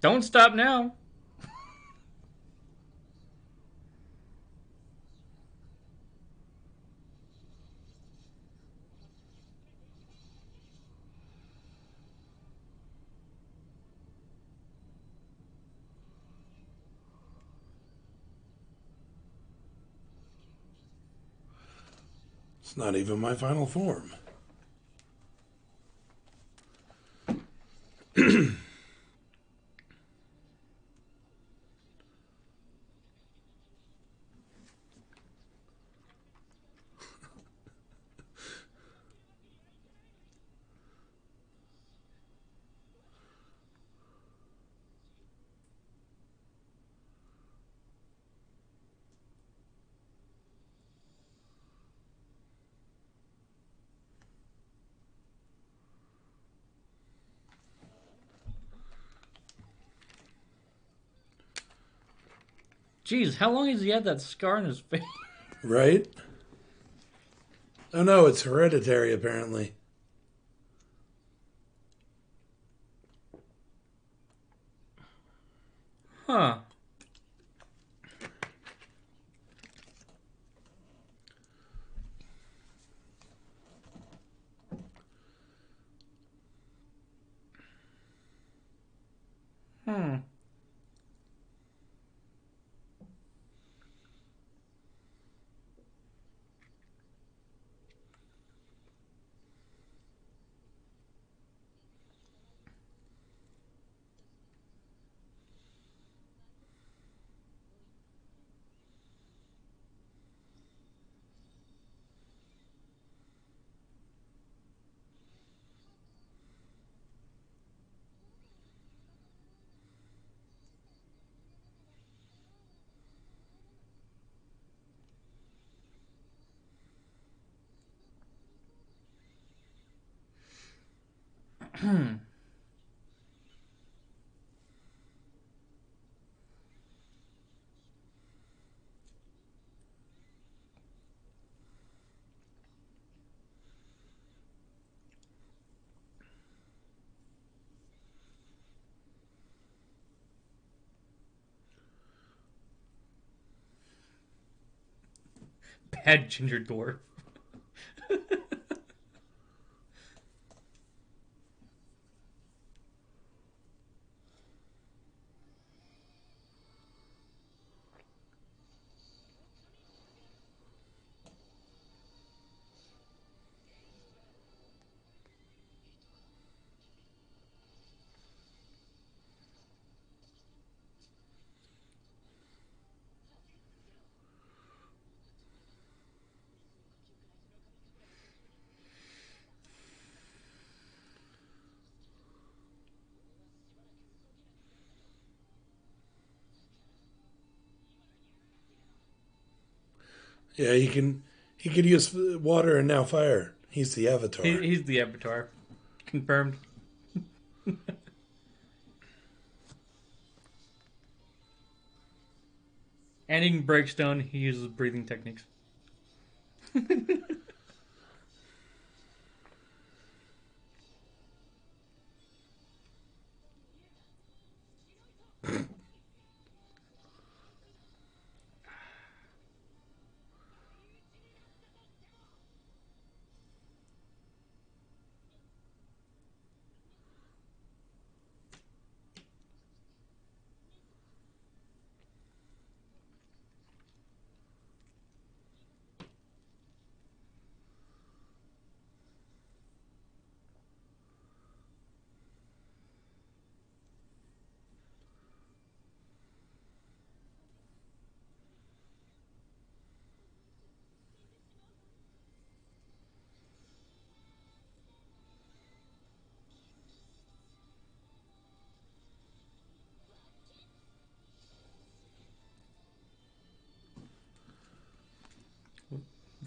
Don't stop now. It's not even my final form. Jeez, how long has he had that scar on his face? Right? Oh no, it's hereditary apparently. Huh. Hmm. Bad ginger dwarf. Yeah, he could use water and now fire. He's the Avatar. He's the Avatar. Confirmed. And he can break stone. He uses breathing techniques.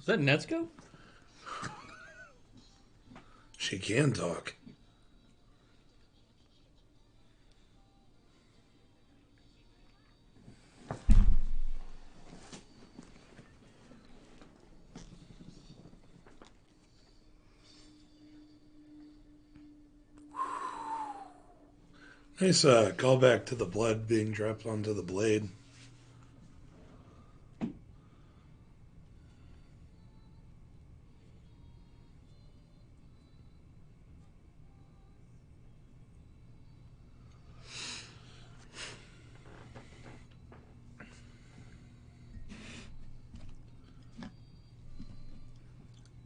Was that Netsuko? She can talk. Nice callback to the blood being dropped onto the blade.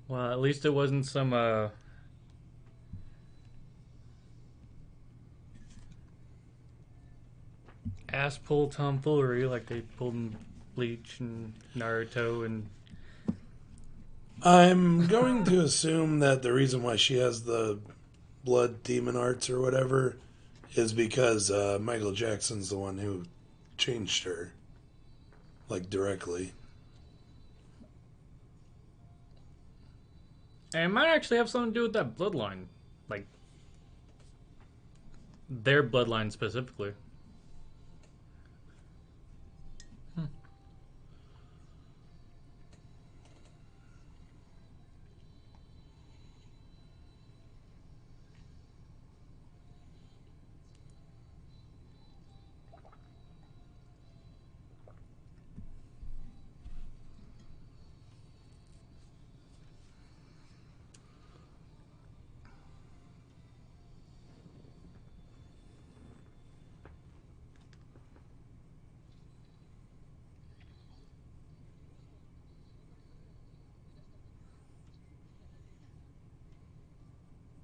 Well, at least it wasn't some ass pull tomfoolery like they pulled in Bleach and Naruto and I'm going to assume that the reason why she has the blood demon arts or whatever is because Michael Jackson's the one who changed her, like directly. and it might actually have something to do with that bloodline, like their bloodline specifically.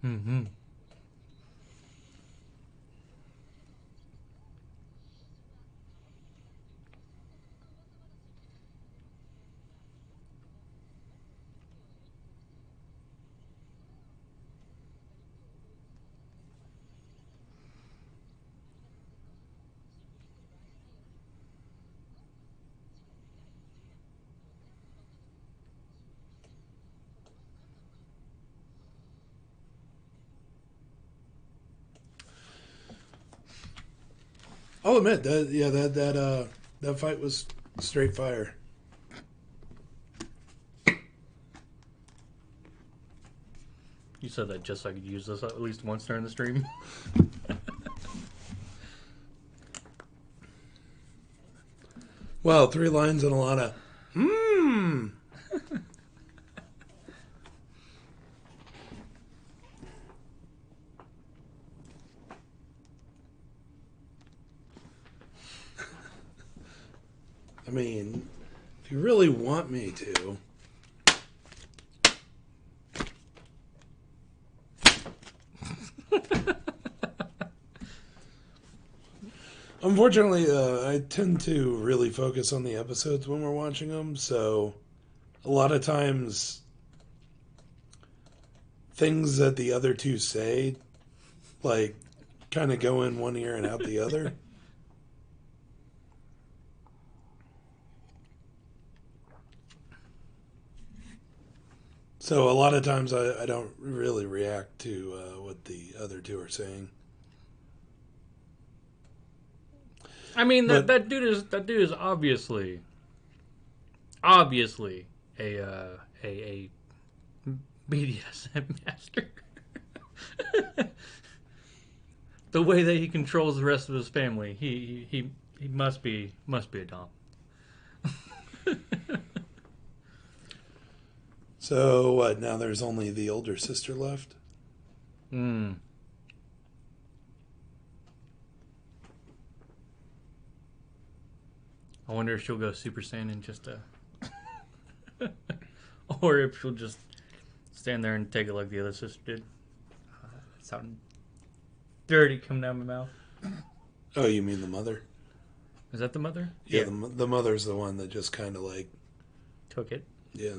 Mm-hmm. I'll admit that. Yeah, that fight was straight fire. You said that just so I could use this at least once during the stream. Well, 3 lines and a lot of I mean, if you really want me to. Unfortunately, I tend to really focus on the episodes when we're watching them, so a lot of times things that the other two say, like, kind of go in one ear and out the other. So a lot of times I don't really react to what the other two are saying. I mean, that dude is obviously a BDSM master. The way that he controls the rest of his family, he must be a dom. So what? Now there's only the older sister left. I wonder if she'll go Super Saiyan just to... or if she'll just stand there and take it like the other sister did. It sounded dirty coming out of my mouth. Oh, you mean the mother? Is that the mother? Yeah, the mother's the one that just kind of like... Took it. Yeah.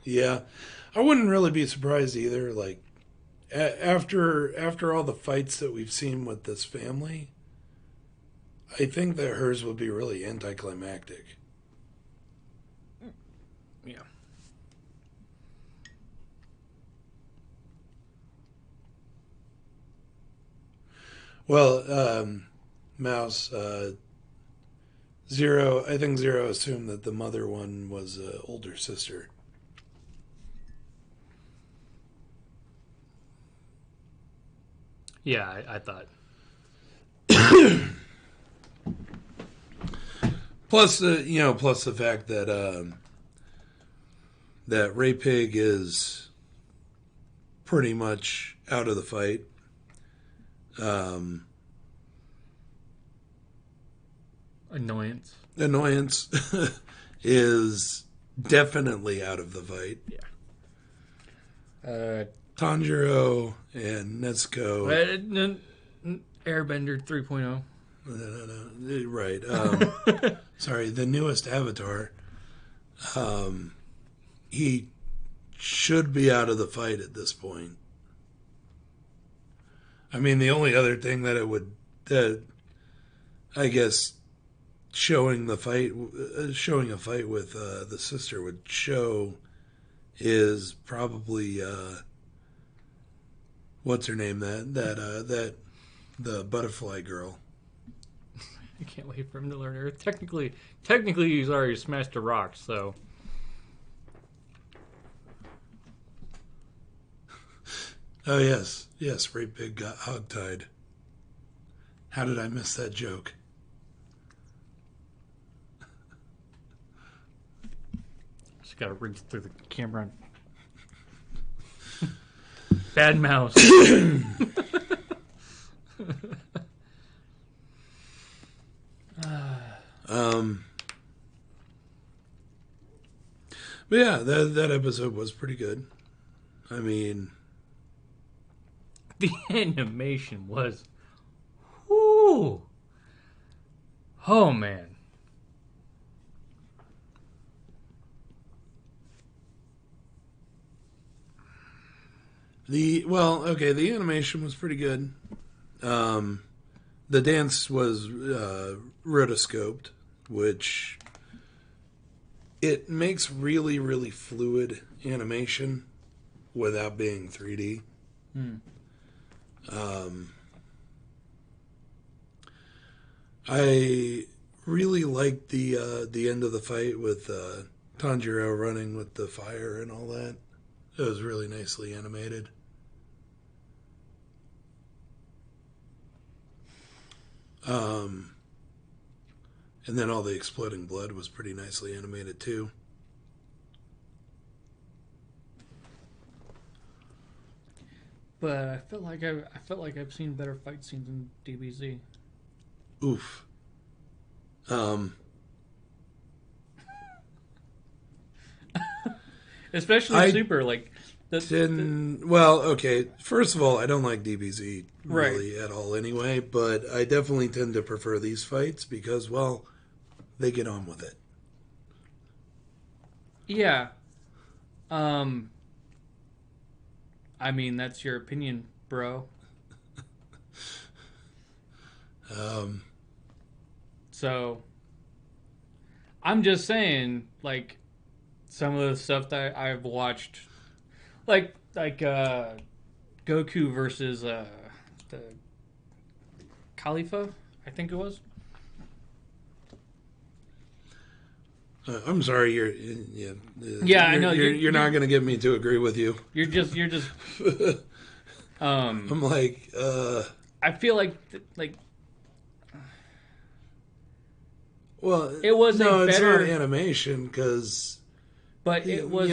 Yeah. I wouldn't really be surprised either. Like, after all the fights that we've seen with this family, I think that hers would be really anticlimactic. Yeah. Well, Mouse, Zero, I think Zero assumed that the mother one was an older sister. Yeah, I thought. Plus the fact that that Ray Pig is pretty much out of the fight. Annoyance is definitely out of the fight. Yeah. Tanjiro and Nezuko. Airbender 3.0. Right. Sorry, the newest Avatar. He should be out of the fight at this point. I mean, the only other thing that I guess showing a fight with the sister would show is probably what's her name, that the butterfly girl. I can't wait for him to learn Earth. Technically he's already smashed a rock, so. Oh yes, Ray Pig got hogtied. How did I miss that joke? Just gotta reach through the camera. Bad mouse. But yeah, that episode was pretty good. I mean, the animation was, whoo, oh man. The animation was pretty good. The dance was rotoscoped, which it makes really, really fluid animation. without being 3D. Hmm. I really liked the end of the fight with Tanjiro running with the fire and all that. It was really nicely animated. And then all the exploding blood was pretty nicely animated too. But I felt like I've seen better fight scenes in DBZ. Oof. Especially Super, like well, okay. First of all, I don't like DBZ Right. really at all anyway, but I definitely tend to prefer these fights because, well, they get on with it. Yeah. I mean, that's your opinion, bro. So, I'm just saying, like, some of the stuff that I've watched, like Goku versus the Khalifa, I think it was. I'm sorry, I know you're not going to get me to agree with you. You're just. I'm like, I feel like well, it was no, a it's better not animation because, but it was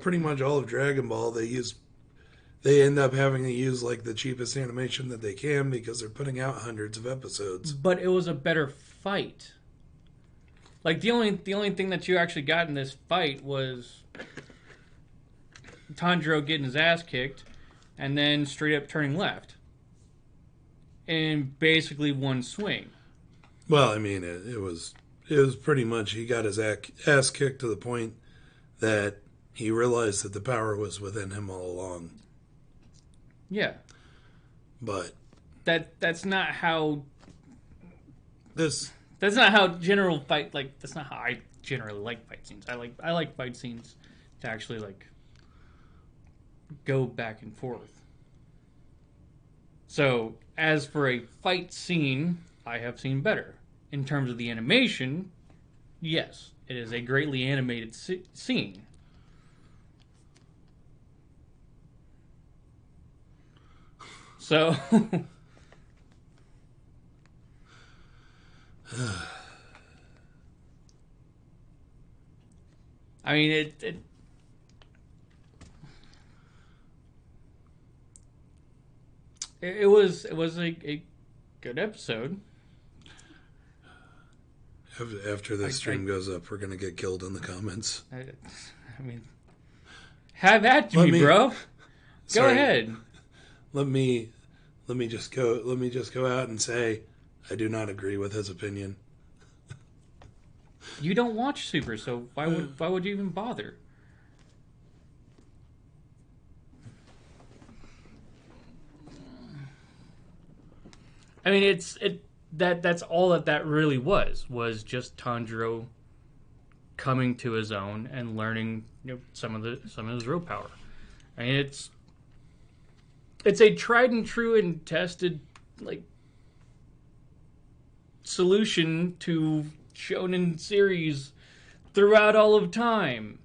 pretty much all of Dragon Ball they end up having to use like the cheapest animation that they can because they're putting out hundreds of episodes. But it was a better fight. Like the only thing that you actually got in this fight was Tanjiro getting his ass kicked and then straight up turning left. In basically one swing. Well, I mean, it was pretty much he got his ass kicked to the point that he realized that the power was within him all along. Yeah. But that's not how this that's not how general fight that's not how I generally like fight scenes. I like fight scenes to actually like go back and forth. So, as for a fight scene, I have seen better. In terms of the animation, yes, it is a greatly animated scene. So, I mean, it was a good episode. After this stream goes up, we're gonna get killed in the comments. I mean, have at me, bro. Go ahead. Let me just go out and say I do not agree with his opinion. You don't watch Super, so why would you even bother? I mean, that's all that really was just Tanjiro coming to his own and learning some of his real power. I mean, it's a tried and true and tested like solution to shonen series throughout all of time.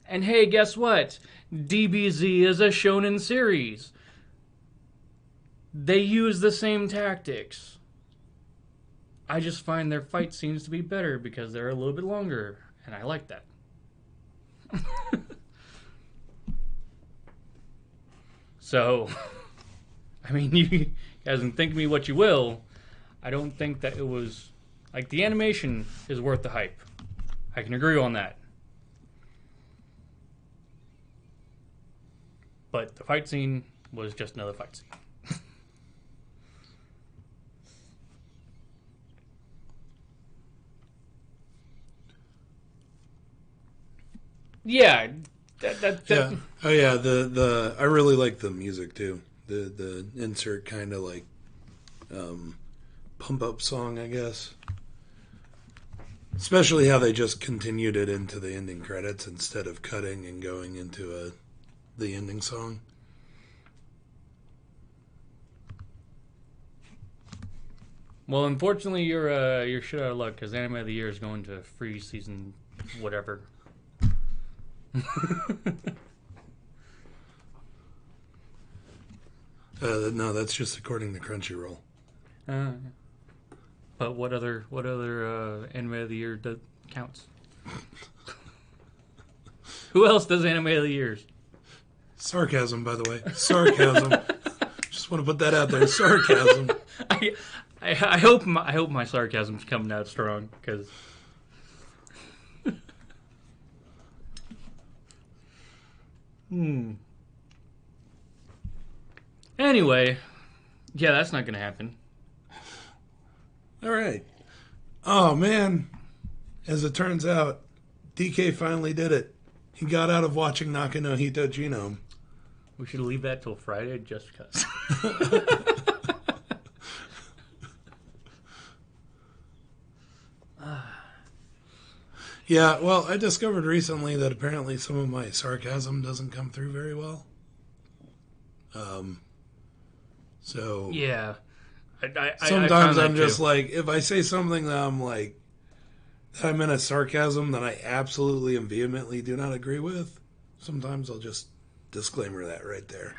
And hey, guess what? DBZ is a shonen series. They use the same tactics. I just find their fight scenes to be better because they're a little bit longer, and I like that. So, I mean, you guys can think of me what you will. I don't think that it was... Like, the animation is worth the hype. I can agree on that. But the fight scene was just another fight scene. Yeah, yeah. Oh yeah, the I really like the music too. The insert kind of like pump up song, I guess. Especially how they just continued it into the ending credits instead of cutting and going into the ending song. Well, unfortunately, you're shit out of luck because Anime of the Year is going to free season whatever. No, that's just according to Crunchyroll. But what other Anime of the Year counts? Who else does Anime of the Years? Sarcasm, by the way. Sarcasm. Just want to put that out there. Sarcasm. I hope my sarcasm's coming out strong because. Anyway, yeah, that's not gonna happen. All right. Oh man, as it turns out, DK finally did it. He got out of watching Naka no Hito Genome. We should leave that till Friday just because. Yeah, well, I discovered recently that apparently some of my sarcasm doesn't come through very well. So yeah, sometimes I'm just like, if I say something that I'm like, that I'm in a sarcasm that I absolutely and vehemently do not agree with, sometimes I'll just disclaimer that right there.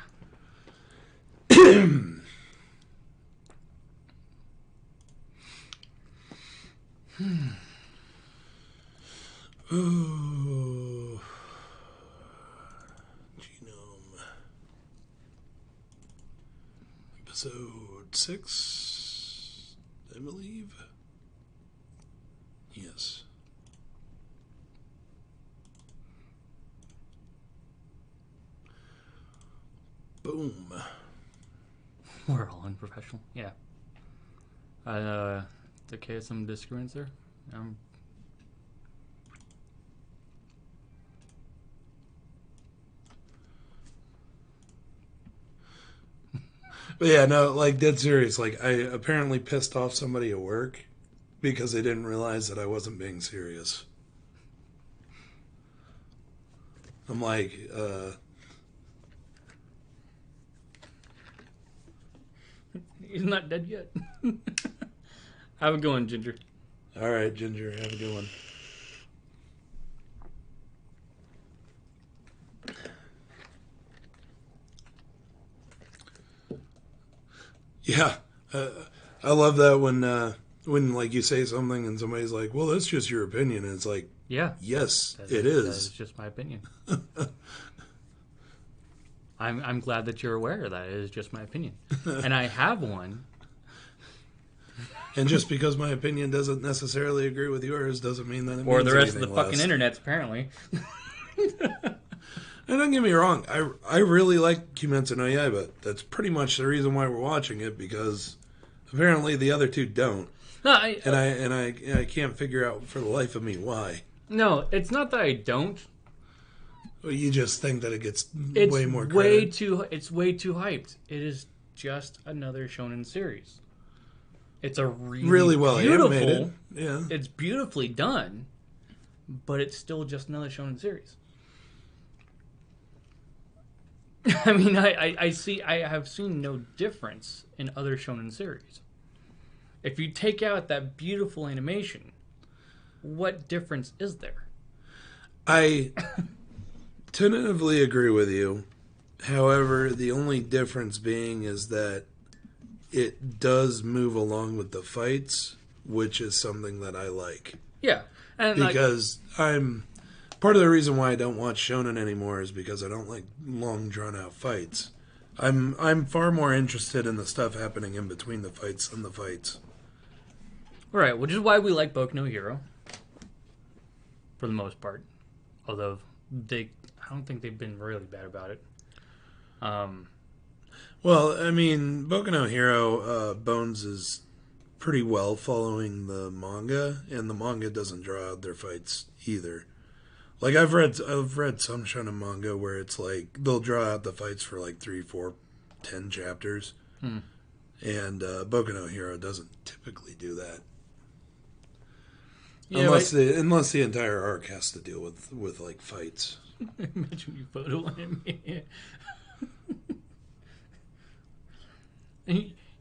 Ooh. Genome. Episode 6, I believe. Yes. Boom. We're all unprofessional. Yeah. Okay, some disagreements there. But yeah, no, like dead serious. Like I apparently pissed off somebody at work because they didn't realize that I wasn't being serious. I'm like, He's not dead yet. Have a good one, Ginger. All right, Ginger, have a good one. Yeah, I love that when like you say something and somebody's like, "Well, that's just your opinion," and it's like, Yeah. yes, it That is. is just my opinion. I'm glad that you're aware of that. It is just my opinion, and I have one. And just because my opinion doesn't necessarily agree with yours doesn't mean that it Or means the rest of the anything fucking less. internet's apparently. And don't get me wrong, I really like Kimetsu no Yaiba. That's pretty much the reason why we're watching it, because apparently the other two don't. No, I can't figure out for the life of me why. No, it's not that I don't. Well, you just think that it gets It's way more way credit. it's way too hyped. It is just another shonen series. It's a really well beautiful, animated. Yeah. It's beautifully done, but it's still just another shonen series. I mean, I have seen no difference in other shonen series. If you take out that beautiful animation, what difference is there? I tentatively agree with you. However, the only difference being is that it does move along with the fights, which is something that I like. Yeah. And because part of the reason why I don't watch shonen anymore is because I don't like long drawn out fights. I'm far more interested in the stuff happening in between the fights than the fights. Right, which is why we like Boku no Hero. For the most part. Although I don't think they've been really bad about it. Well, I mean, Boku no Hero, Bones is pretty well following the manga, and the manga doesn't draw out their fights either. Like I've read some shonen manga where it's like they'll draw out the fights for like 3, 4, 10 chapters, and Boku no Hero doesn't typically do that. Yeah, but Unless the entire arc has to deal with like fights. imagine you photo animate.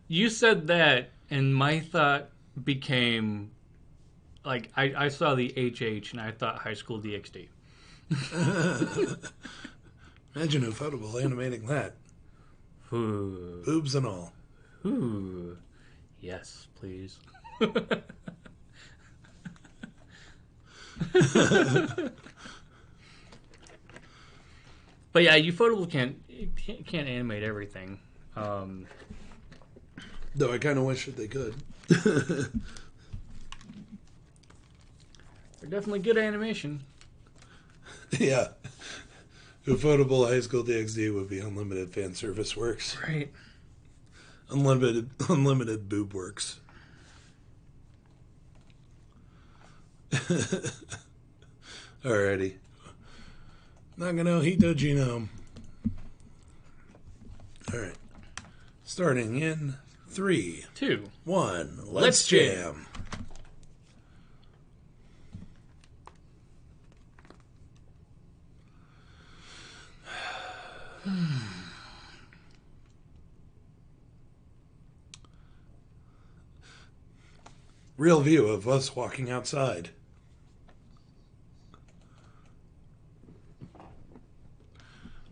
You said that, and my thought became like I saw the HH and I thought High School DxD. Imagine Ufotable animating that. Ooh. Boobs and all. Ooh. Yes, please. But yeah, Ufotable can't animate everything. Though I kind of wish that they could. They're definitely good animation. Yeah. Ufotable High School DxD would be unlimited fan service works. Right. Unlimited boob works. Alrighty. Naka no Hito Genome. Alright. Starting in 3, 2, 1. Let's Let's jam. Real view of us walking outside.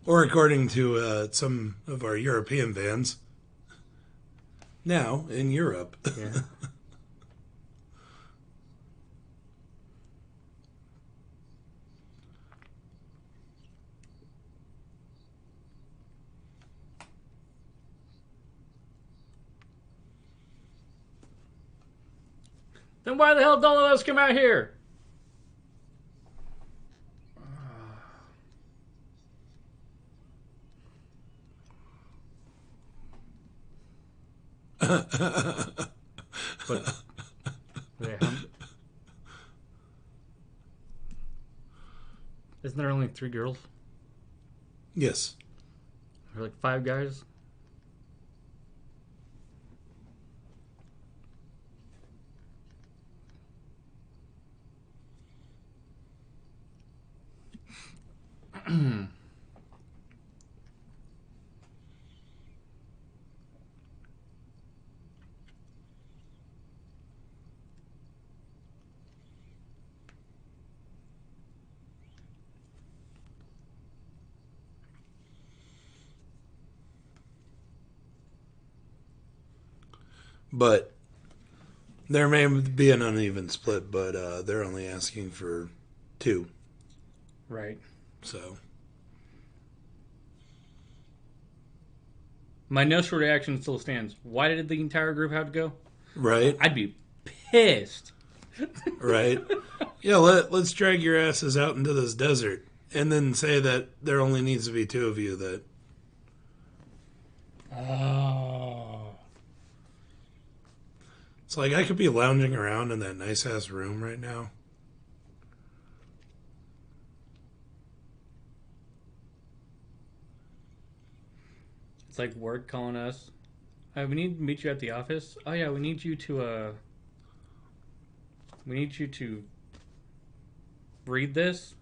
Or according to some of our European fans, now in Europe. Yeah. Then why the hell don't let us come out here? But wait, isn't there only 3 girls? Yes. Or like 5 guys? But there may be an uneven split, but they're only asking for 2. Right. So. My initial reaction still stands. Why did the entire group have to go? Right. I'd be pissed. Right. Yeah, let's drag your asses out into this desert and then say that there only needs to be 2 of you that... Oh. It's like I could be lounging around in that nice-ass room right now. It's like work calling us. We need to meet you at the office. Oh yeah, we need you to read this.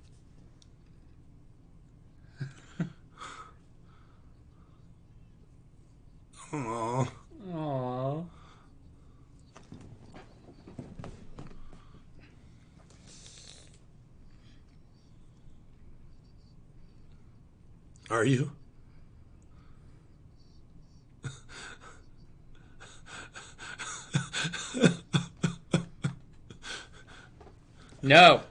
Aww. Aww. Are you? No.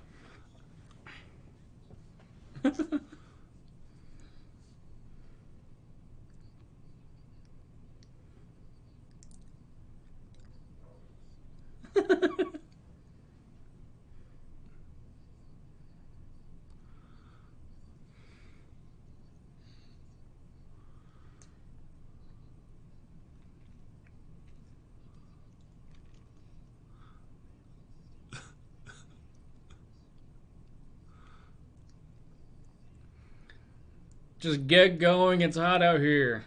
Just get going. It's hot out here.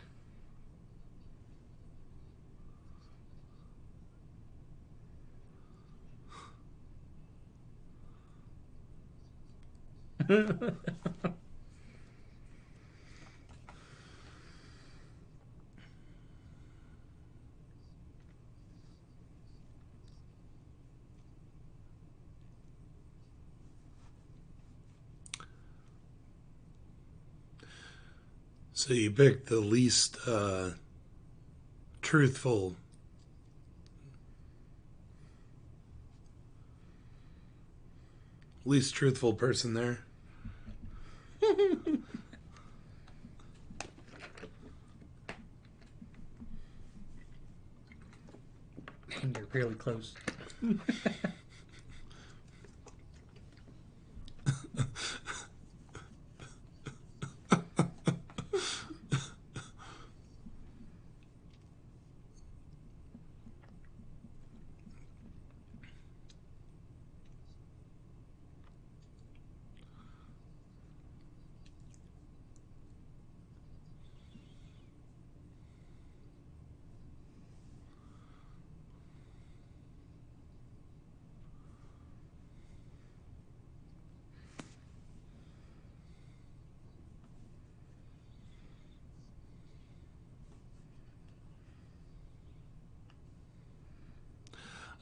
So you picked the least truthful. Least truthful person there. You're really close.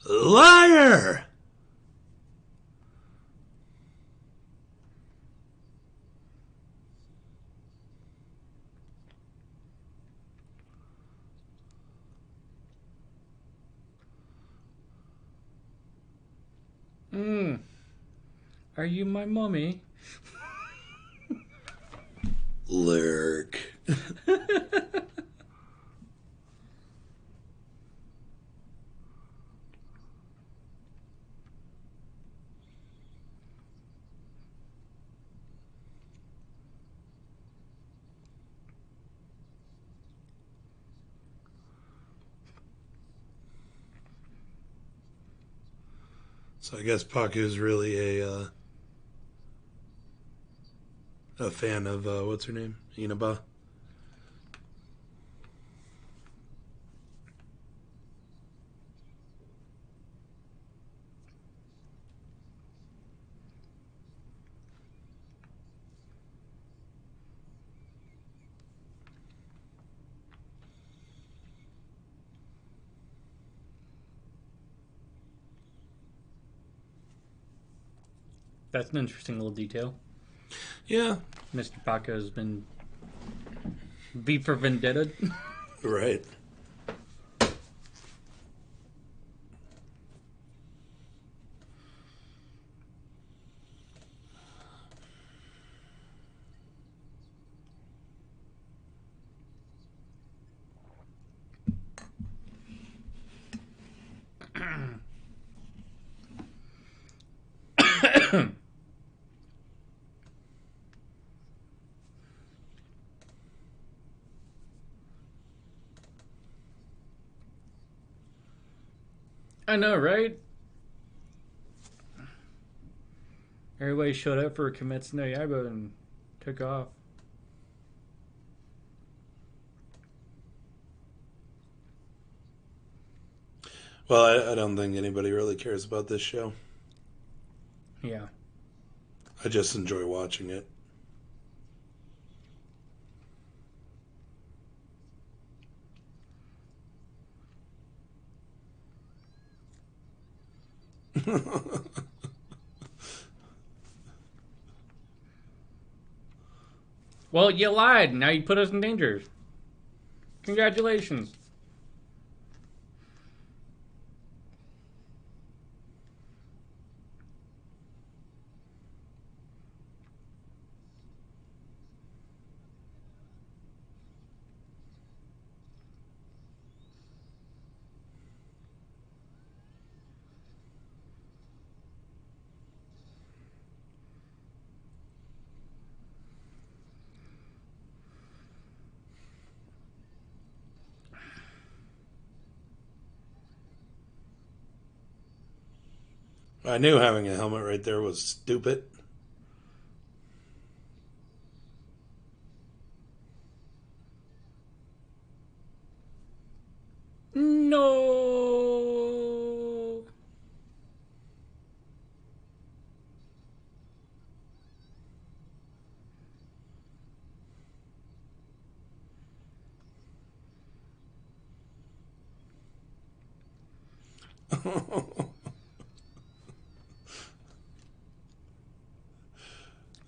Liar! Are you my mommy? Lurk. So I guess Paku's really a fan of what's her name, Inaba. That's an interesting little detail. Yeah. Mr. Paco has been V for Vendetta. Right. I know, right? Everybody showed up for Kimetsu no Yaiba and took off. Well, I don't think anybody really cares about this show. Yeah. I just enjoy watching it. Well, you lied. Now you put us in danger. Congratulations. I knew having a helmet right there was stupid. No.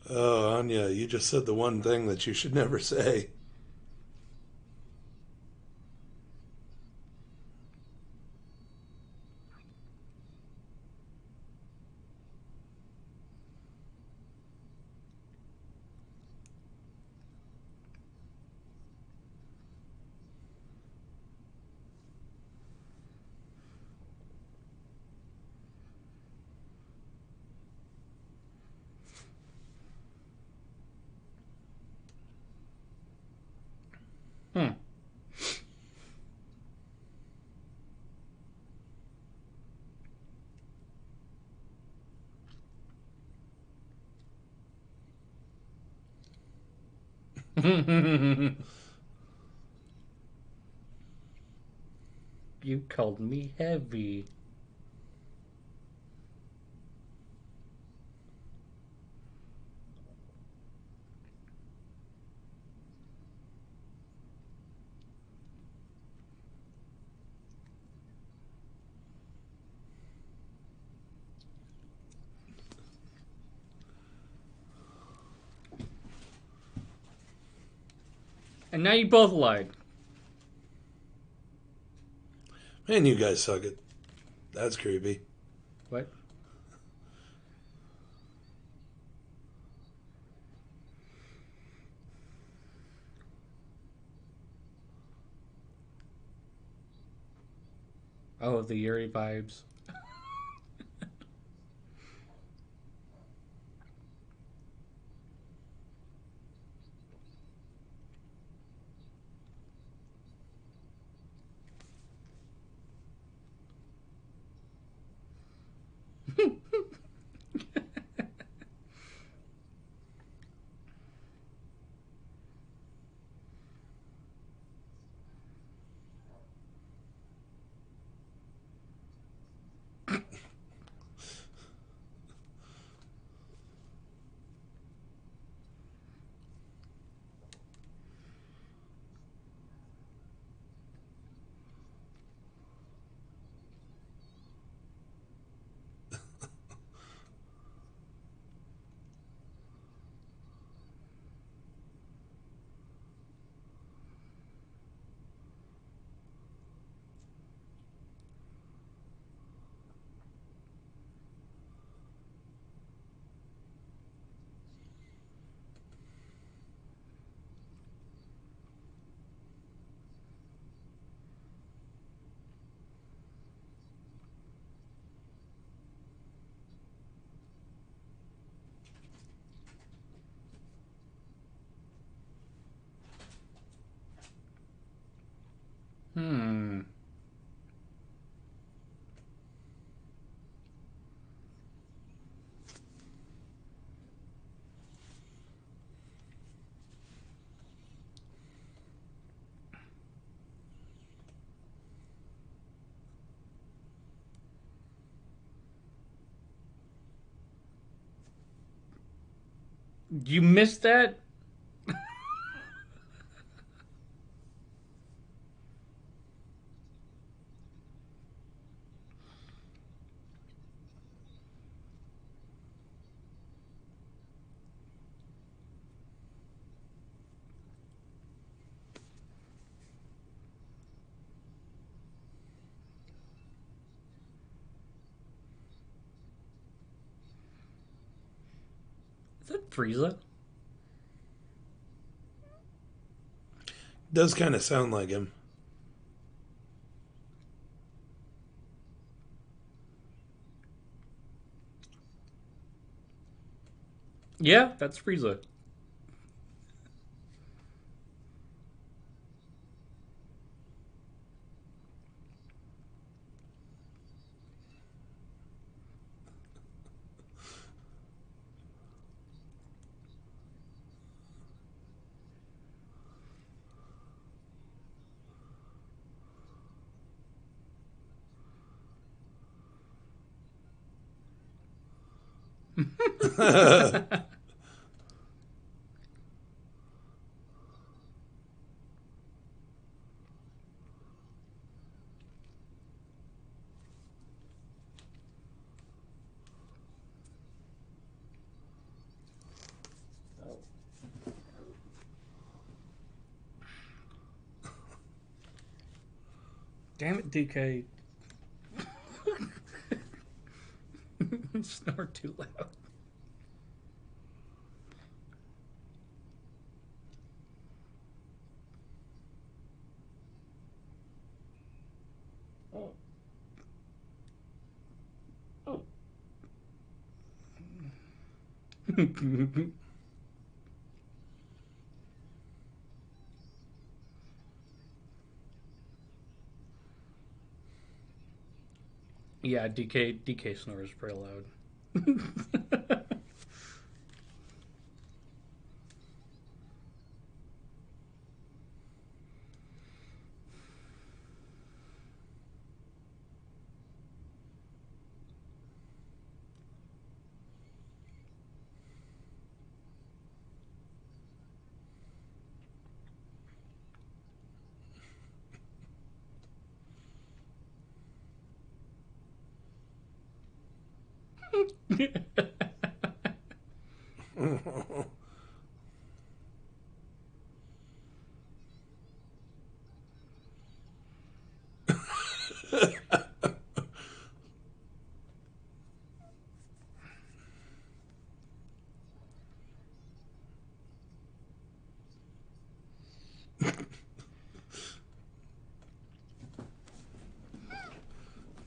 Oh, Anya, you just said the one thing that you should never say. Hmm. You called me heavy. And now you both lied. Man, you guys suck it. That's creepy. What? Oh, the Yuri vibes. Hmm. You missed that? Is that Frieza? Does kind of sound like him. Yeah, that's Frieza. Damn it, DK. Snore too loud. Oh. Oh. Yeah, DK snores pretty loud.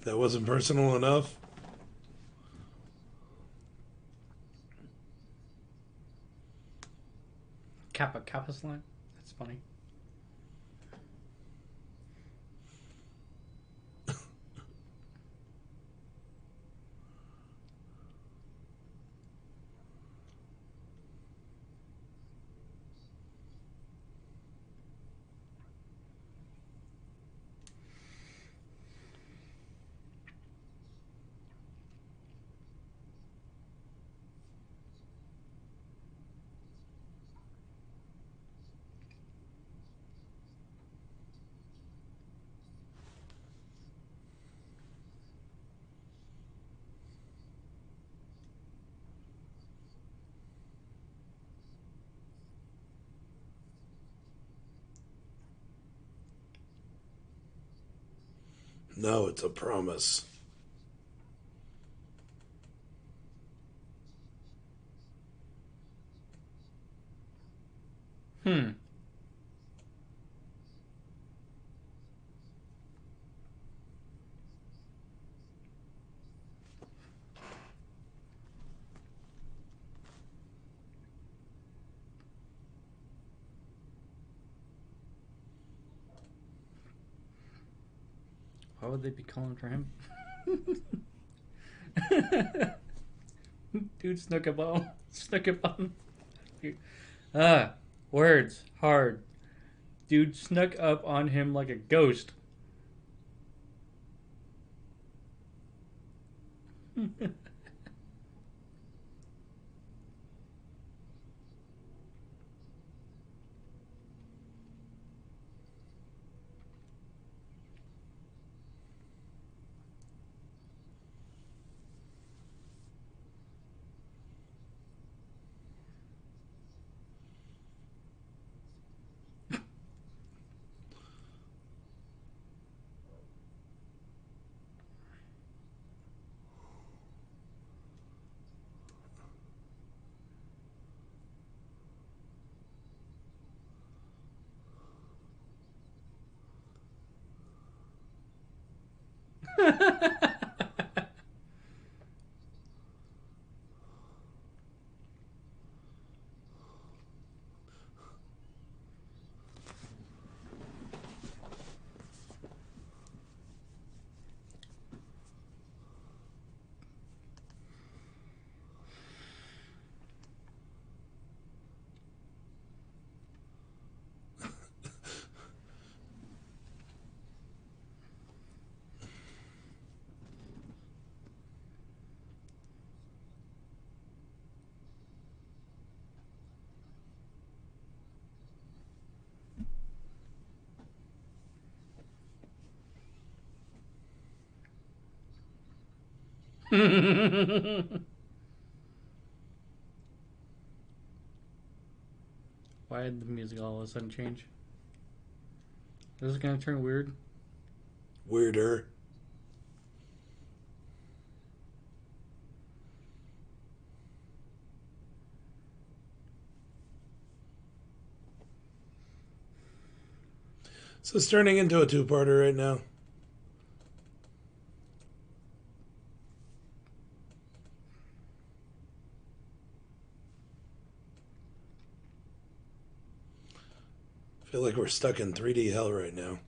That wasn't personal enough. Kappa slime? That's funny. No, it's a promise. Hmm. Why would they be calling for him? Dude snuck up on. Snuck up on. Ah, words hard. Dude snuck up on him like a ghost. Why did the music all of a sudden change? Is it gonna turn weird? Weirder. So it's turning into a two-parter right now. I feel like we're stuck in 3D hell right now.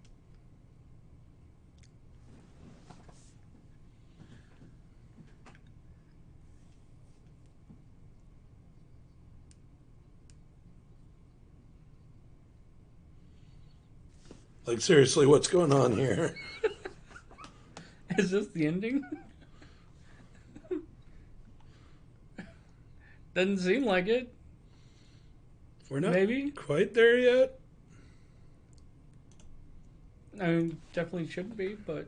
Like, seriously, what's going on here? Is this the ending? Doesn't seem like it. We're not Maybe. quite there yet. I mean, definitely shouldn't be, but...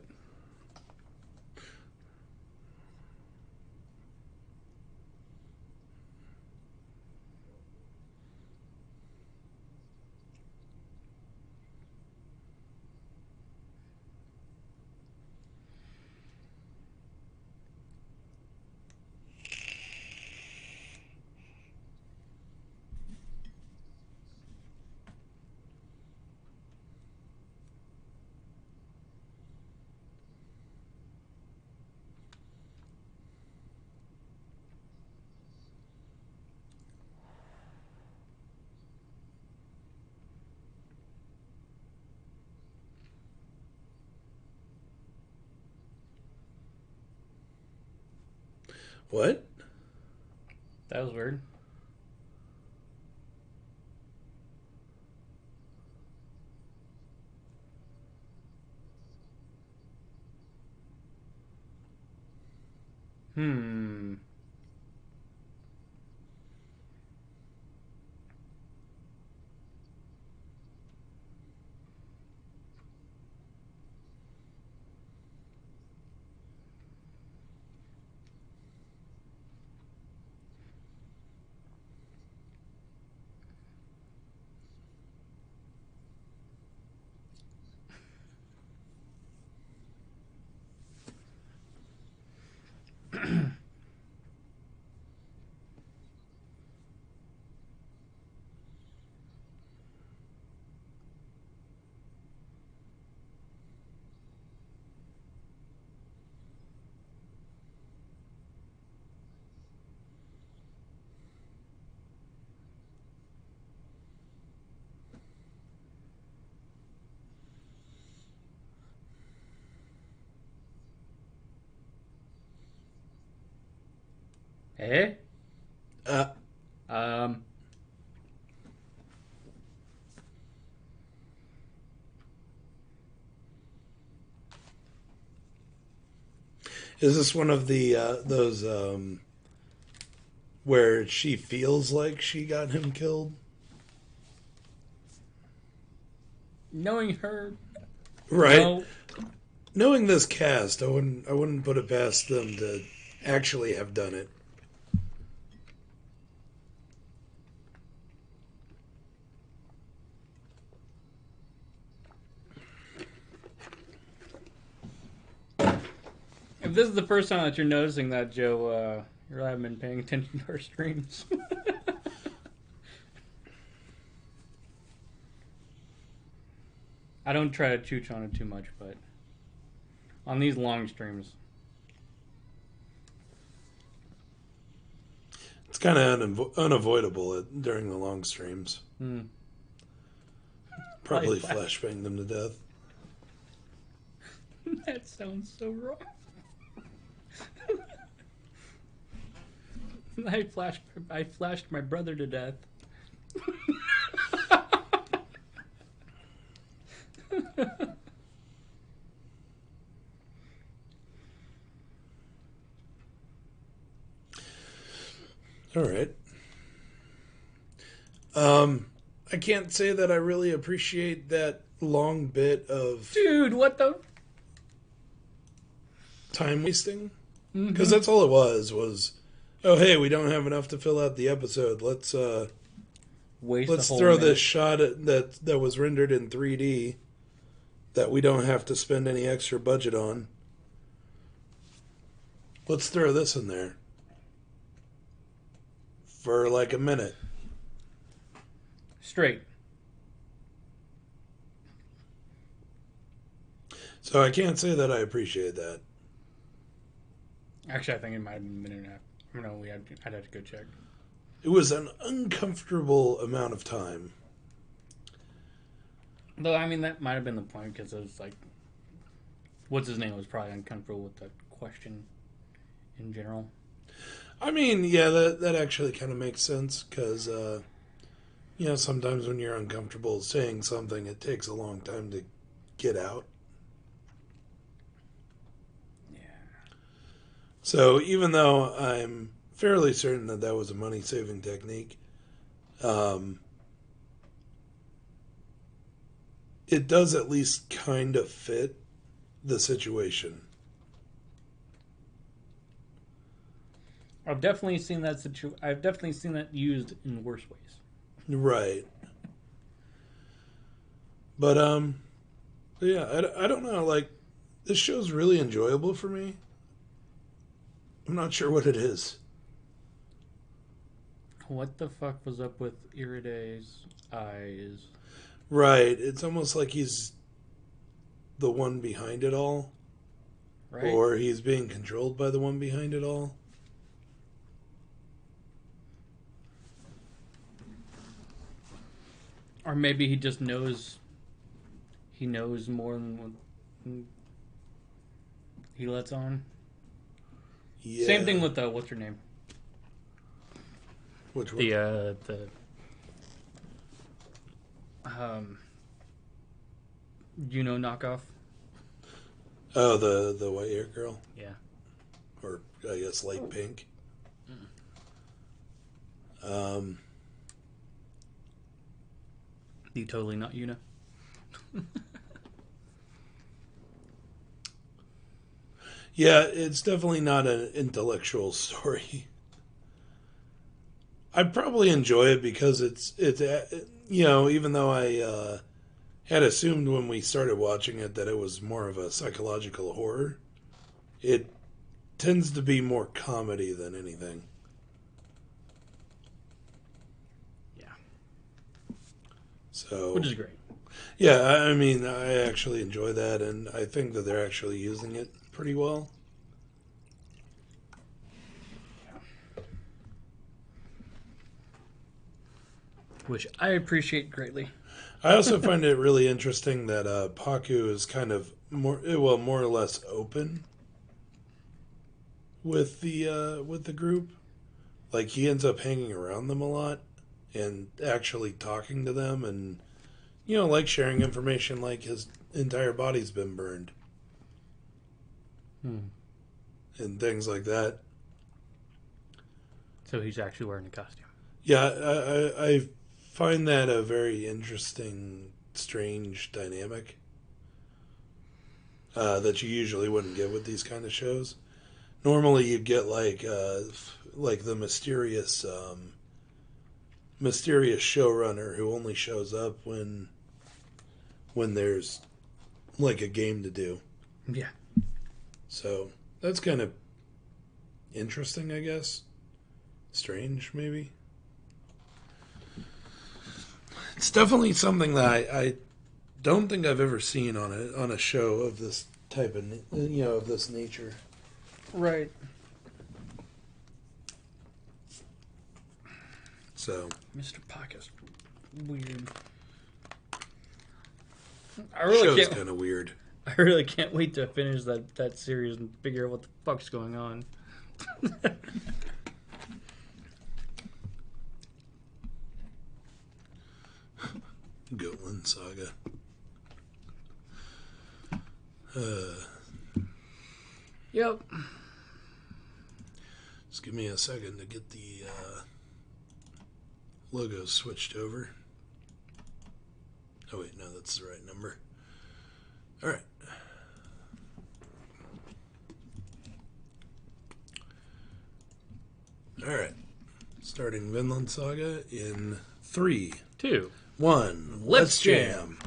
What? That was weird. Hmm. Eh? Uh, Um... is this one of the, those, where she feels like she got him killed? Knowing her... Right. No. Knowing this cast, I wouldn't put it past them to actually have done it. If this is the first time that you're noticing that, Joe, you really haven't been paying attention to our streams. I don't try to chooch on it too much, but on these long streams, It's kind of unavoidable during the long streams. Probably flashbang them to death. that sounds so wrong. I flashed my brother to death. All right. I can't say that I really appreciate that long bit of Dude, what the? time wasting. Because that's all it was, oh, hey, we don't have enough to fill out the episode. Let's Waste let's the whole throw minute. this shot that was rendered in 3D that we don't have to spend any extra budget on. Let's throw this in there for like a minute. Straight. So I can't say that I appreciate that. Actually, I think it might have been a minute and a half. I don't know, I'd have to go check. It was an uncomfortable amount of time. Though, I mean, that might have been the point, because it was like, what's his name was probably uncomfortable with that question in general. I mean, yeah, that actually kind of makes sense, because, you know, sometimes when you're uncomfortable saying something, it takes a long time to get out. Yeah. So even though I'm fairly certain that that was a money-saving technique, it does at least kind of fit the situation. I've definitely seen that used in worse ways. Right. But yeah, I don't know, like, this show's really enjoyable for me. I'm not sure what it is. What the fuck was up with Iride's eyes? Right, it's almost like he's the one behind it all. Right? Or he's being controlled by the one behind it all. Or maybe he just knows. He knows more than what he lets on. Yeah. Same thing with what's her name? Which one? The knockoff. Oh, the white hair girl? Yeah. Or I guess light pink. You totally not Yuna. Yeah, it's definitely not an intellectual story. I probably enjoy it because it's you know, even though I had assumed when we started watching it that it was more of a psychological horror, it tends to be more comedy than anything. Yeah. So, which is great. Yeah, I mean, I actually enjoy that, and I think that they're actually using it pretty well. Which I appreciate greatly. I also find it really interesting that Paku is kind of more or less open with the group. Like, he ends up hanging around them a lot and actually talking to them, and you know, like sharing information, like his entire body's been burned and things like that. So he's actually wearing a costume. Yeah, I find that a very interesting, strange dynamic that you usually wouldn't get with these kind of shows. Normally, you'd get like the mysterious showrunner who only shows up when there's like a game to do. Yeah. So that's kind of interesting, I guess. Strange, maybe. It's definitely something that I don't think I've ever seen on a show of this type of of this nature. Right. So, Mr. Pocket's weird. show's kind of weird. I really can't wait to finish that series and figure out what the fuck's going on. Vinland Saga. Yep. Just give me a second to get the logo switched over. Oh wait, no, that's the right number. All right. All right. Starting Vinland Saga in 3, 2, 1. Let's jam.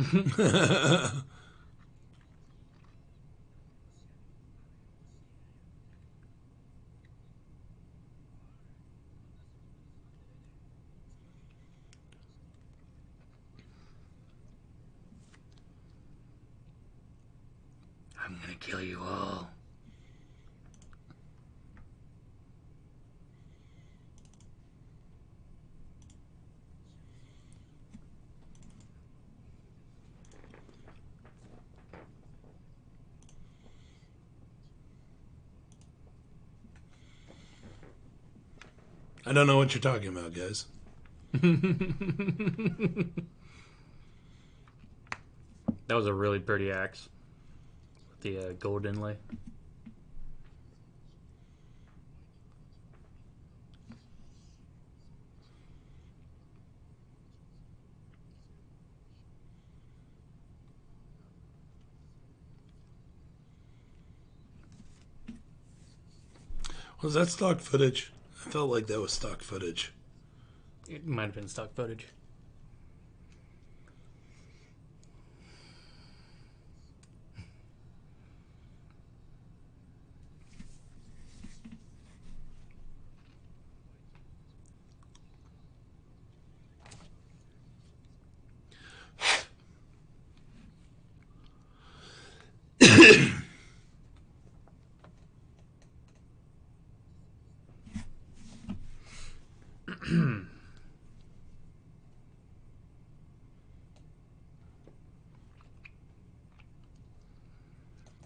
I'm gonna kill you all. I don't know what you're talking about, guys. That was a really pretty axe. With the gold inlay. Was that stock footage? I felt like that was stock footage. It might have been stock footage.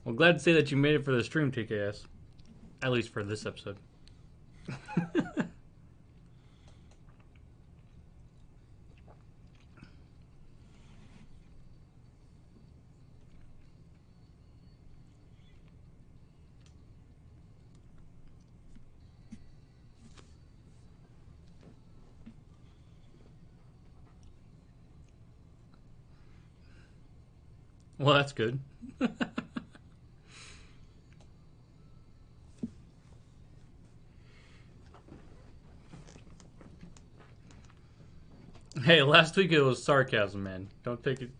Well, glad to say that you made it for the stream, TKS. At least for this episode. Well, that's good. Hey, last week it was sarcasm, man. Don't take it.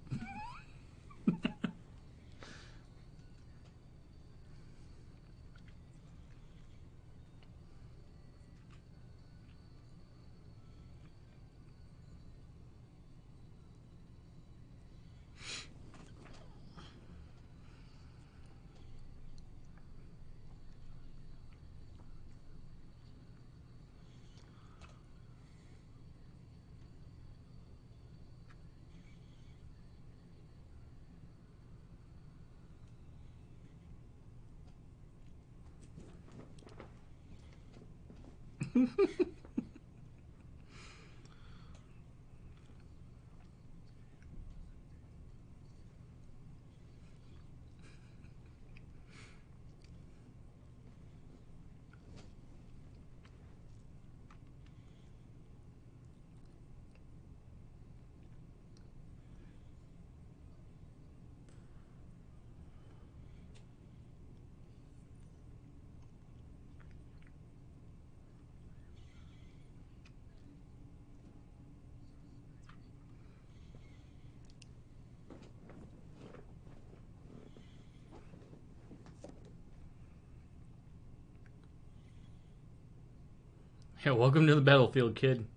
Yeah, welcome to the battlefield, kid.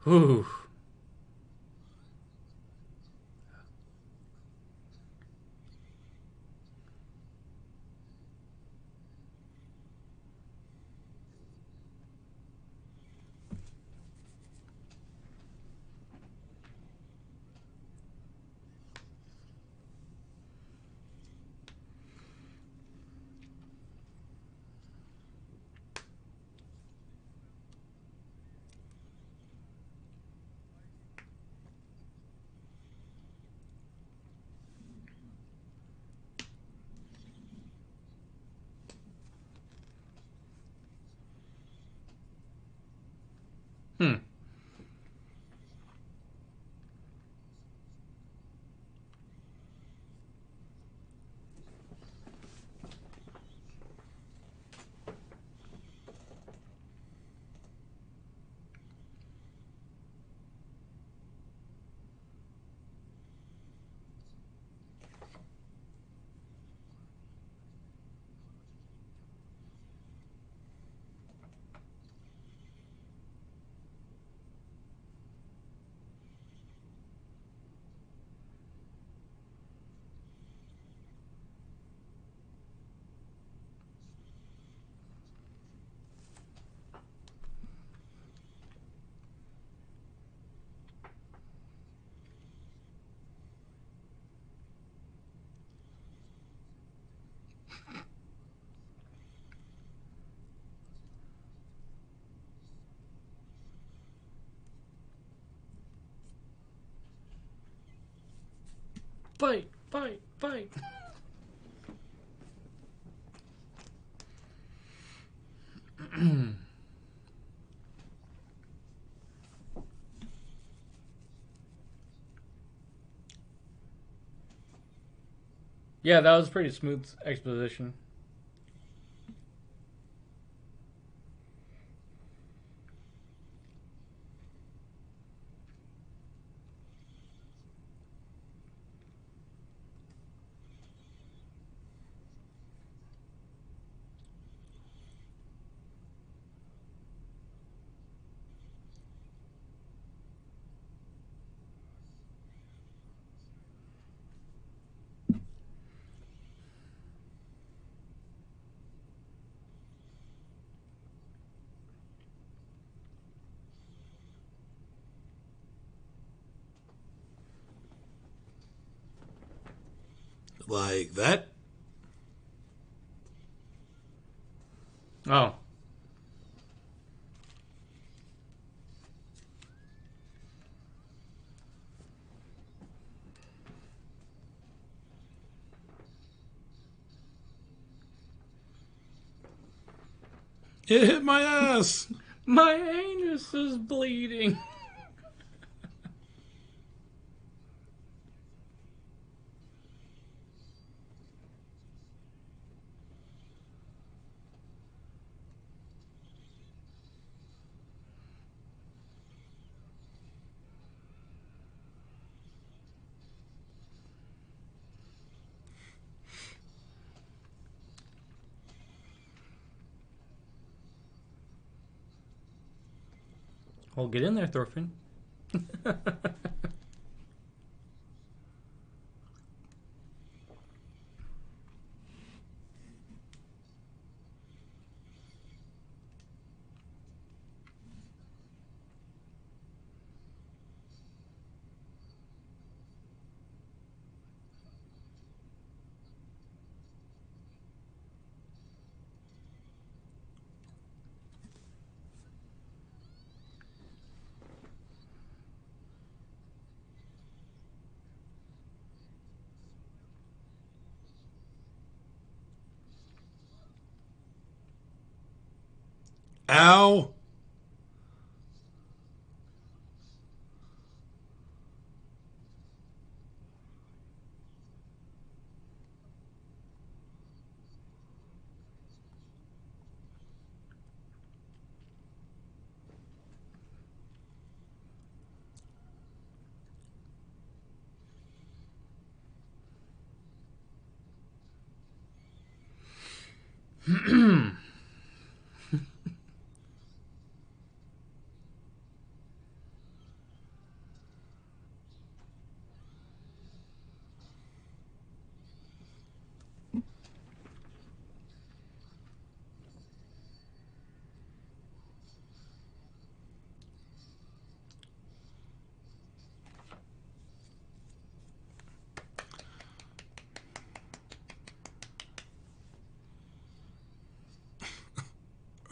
Whew. Fight, fight, fight. Yeah, that was pretty smooth exposition. Like that? Oh. It hit my ass! My anus is bleeding. Well, get in there, Thorfinn. Ow!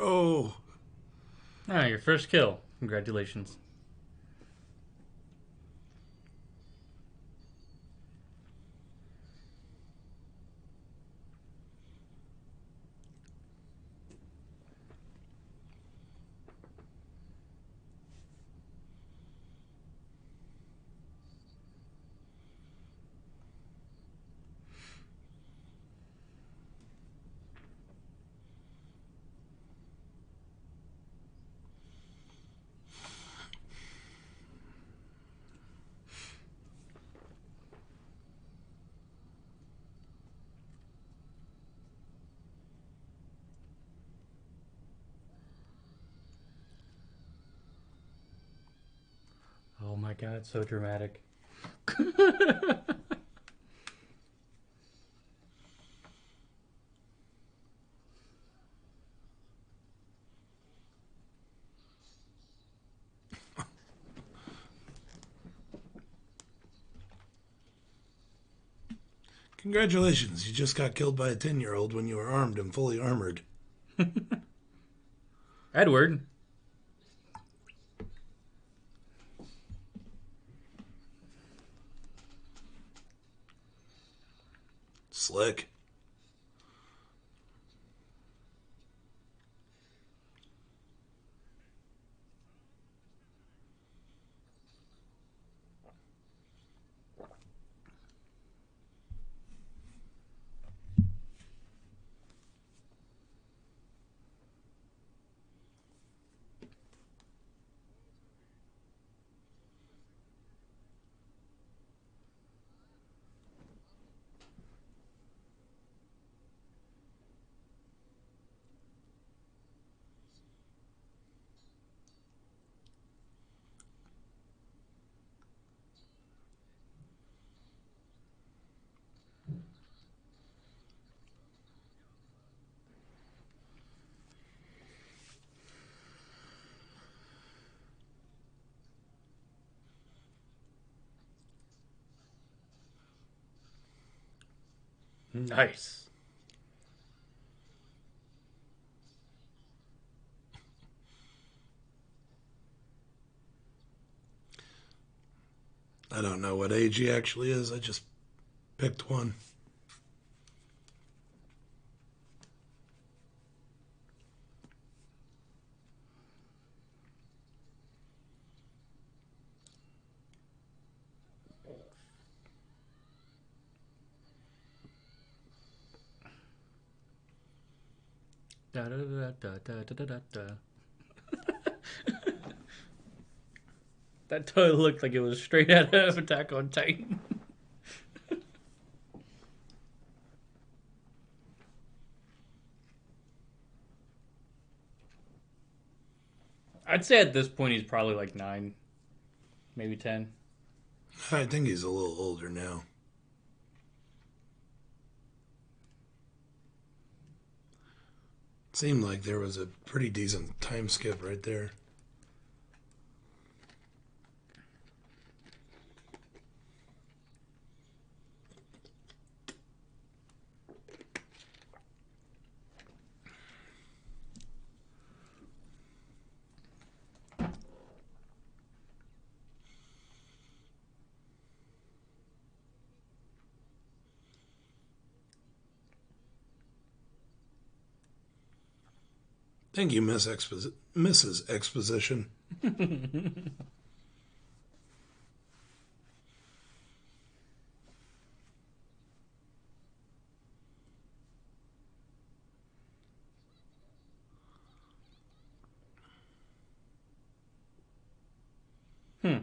Oh. Ah, your first kill. Congratulations. Oh my god, so dramatic. Congratulations, you just got killed by a 10-year-old when you were armed and fully armored. Edward. Slick. Nice. I don't know what age he actually is. I just picked one. Da da da da da da da da. That totally looked like it was straight out of Attack on Titan. I'd say at this point he's probably like 9, maybe 10. I think he's a little older now. Seemed like there was a pretty decent time skip right there. Thank you, Mrs. Exposition. Hmm.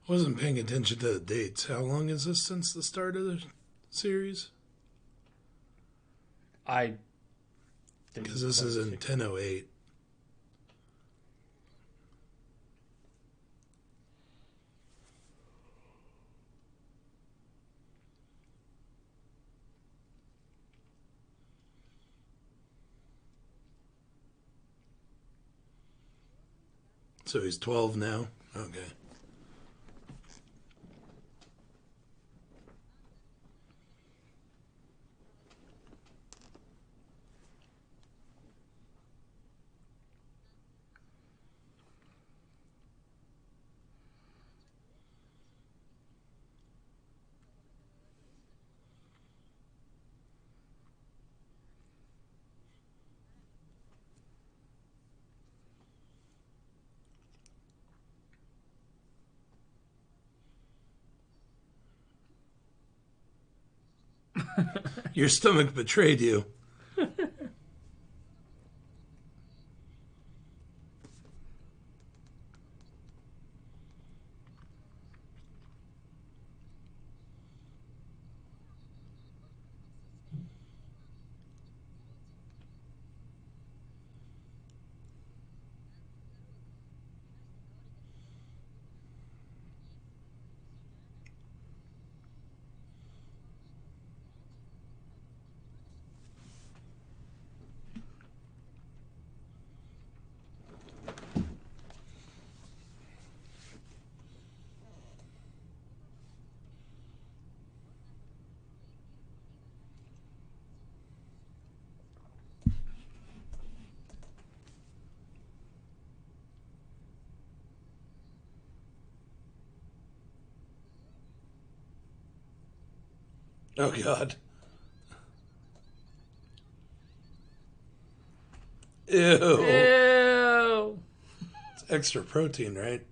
Wasn't paying attention to the dates. How long is this since the start of the series? I Because this is in 1008. So he's 12 now? Okay. Your stomach betrayed you. Oh, God. Ew. Ew. It's extra protein, right?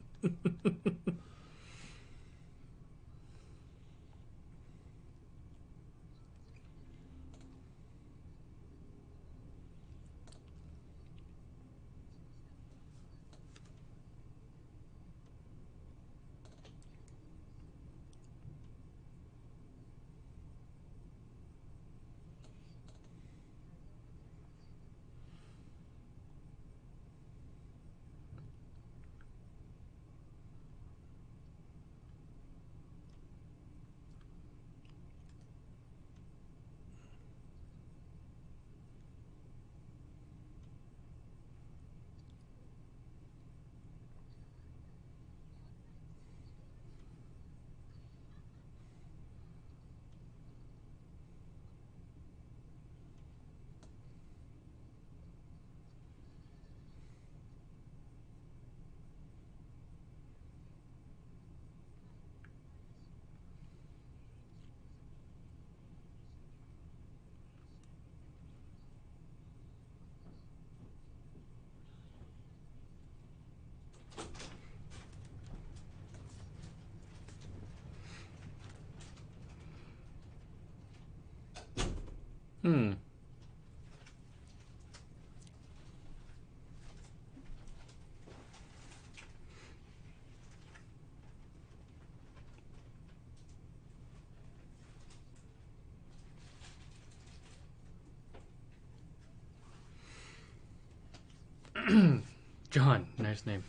Hmm. John, nice name.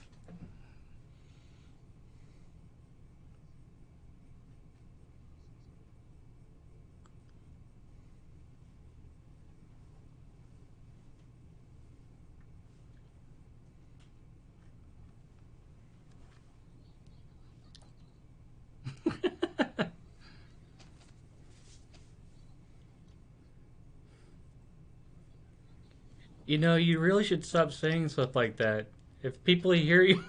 You know, you really should stop saying stuff like that. If people hear you.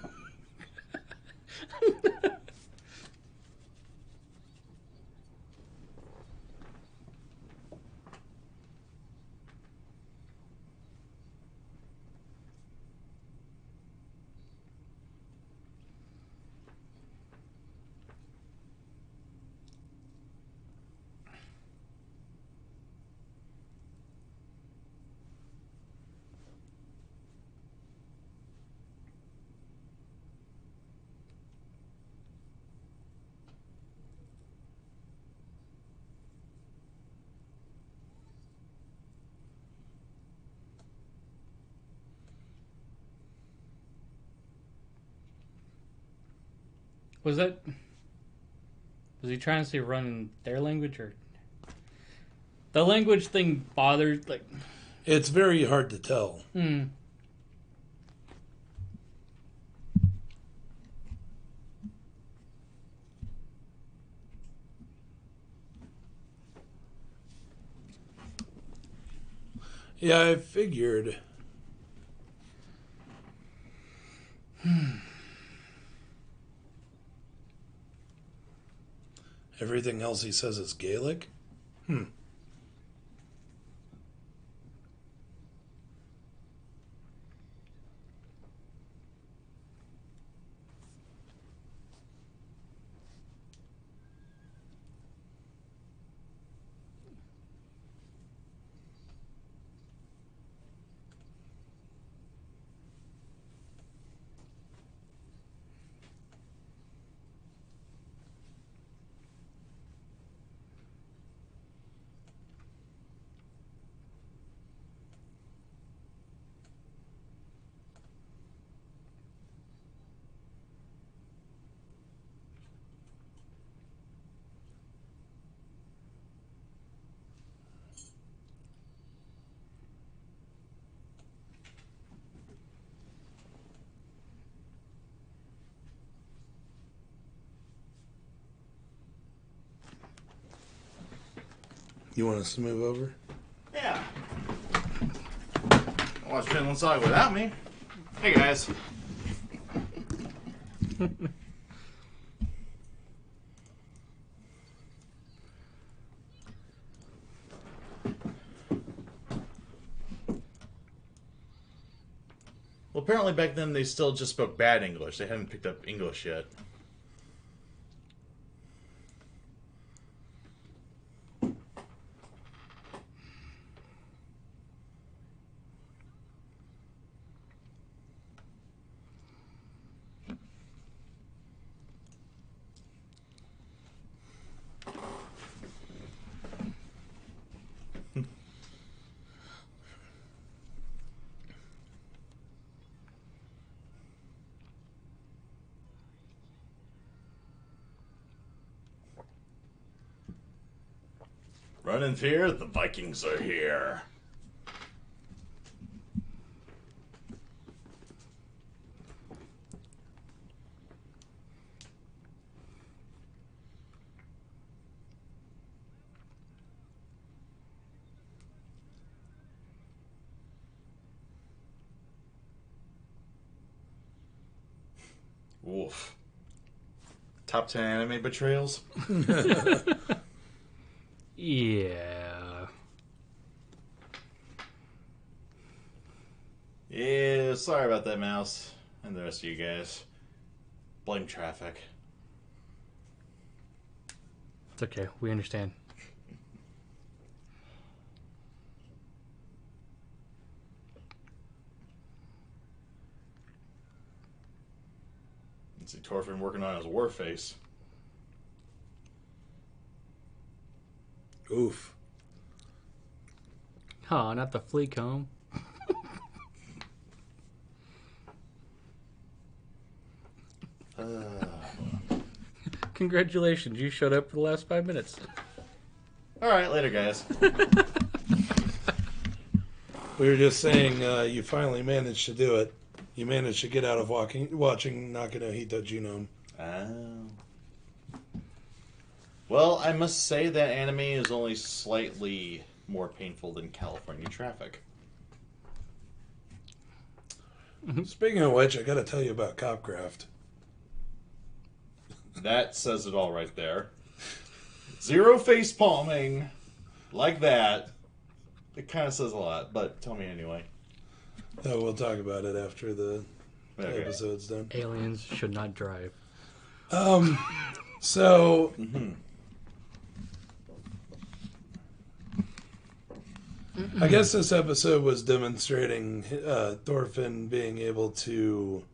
Was that. Was he trying to say run in their language or. The language thing bothers. Like. It's very hard to tell. Hmm. Yeah, I figured. Everything else he says is Gaelic? You want us to move over? Yeah. Watch Vinland Saga without me. Hey guys. Well, apparently back then they still just spoke bad English. They hadn't picked up English yet. Run in fear, the Vikings are here. Oof. Top 10 anime betrayals? Yeah. Yeah, sorry about that, Mouse. And the rest of you guys. Blame traffic. It's okay. We understand. Let's see Torfin working on his war face. Oof. Oh, not the flea comb. Congratulations, you showed up for the last 5 minutes. Alright, later, guys. We were just saying you finally managed to do it. You managed to get out of watching Naka no Hito Genome. Oh. Well, I must say that anime is only slightly more painful than California traffic. Speaking of which, I gotta tell you about Copcraft. That says it all right there. Zero face palming like that. It kind of says a lot, but tell me anyway. We'll talk about it after the Okay. episode's done. Aliens should not drive. So... I guess this episode was demonstrating Thorfinn being able to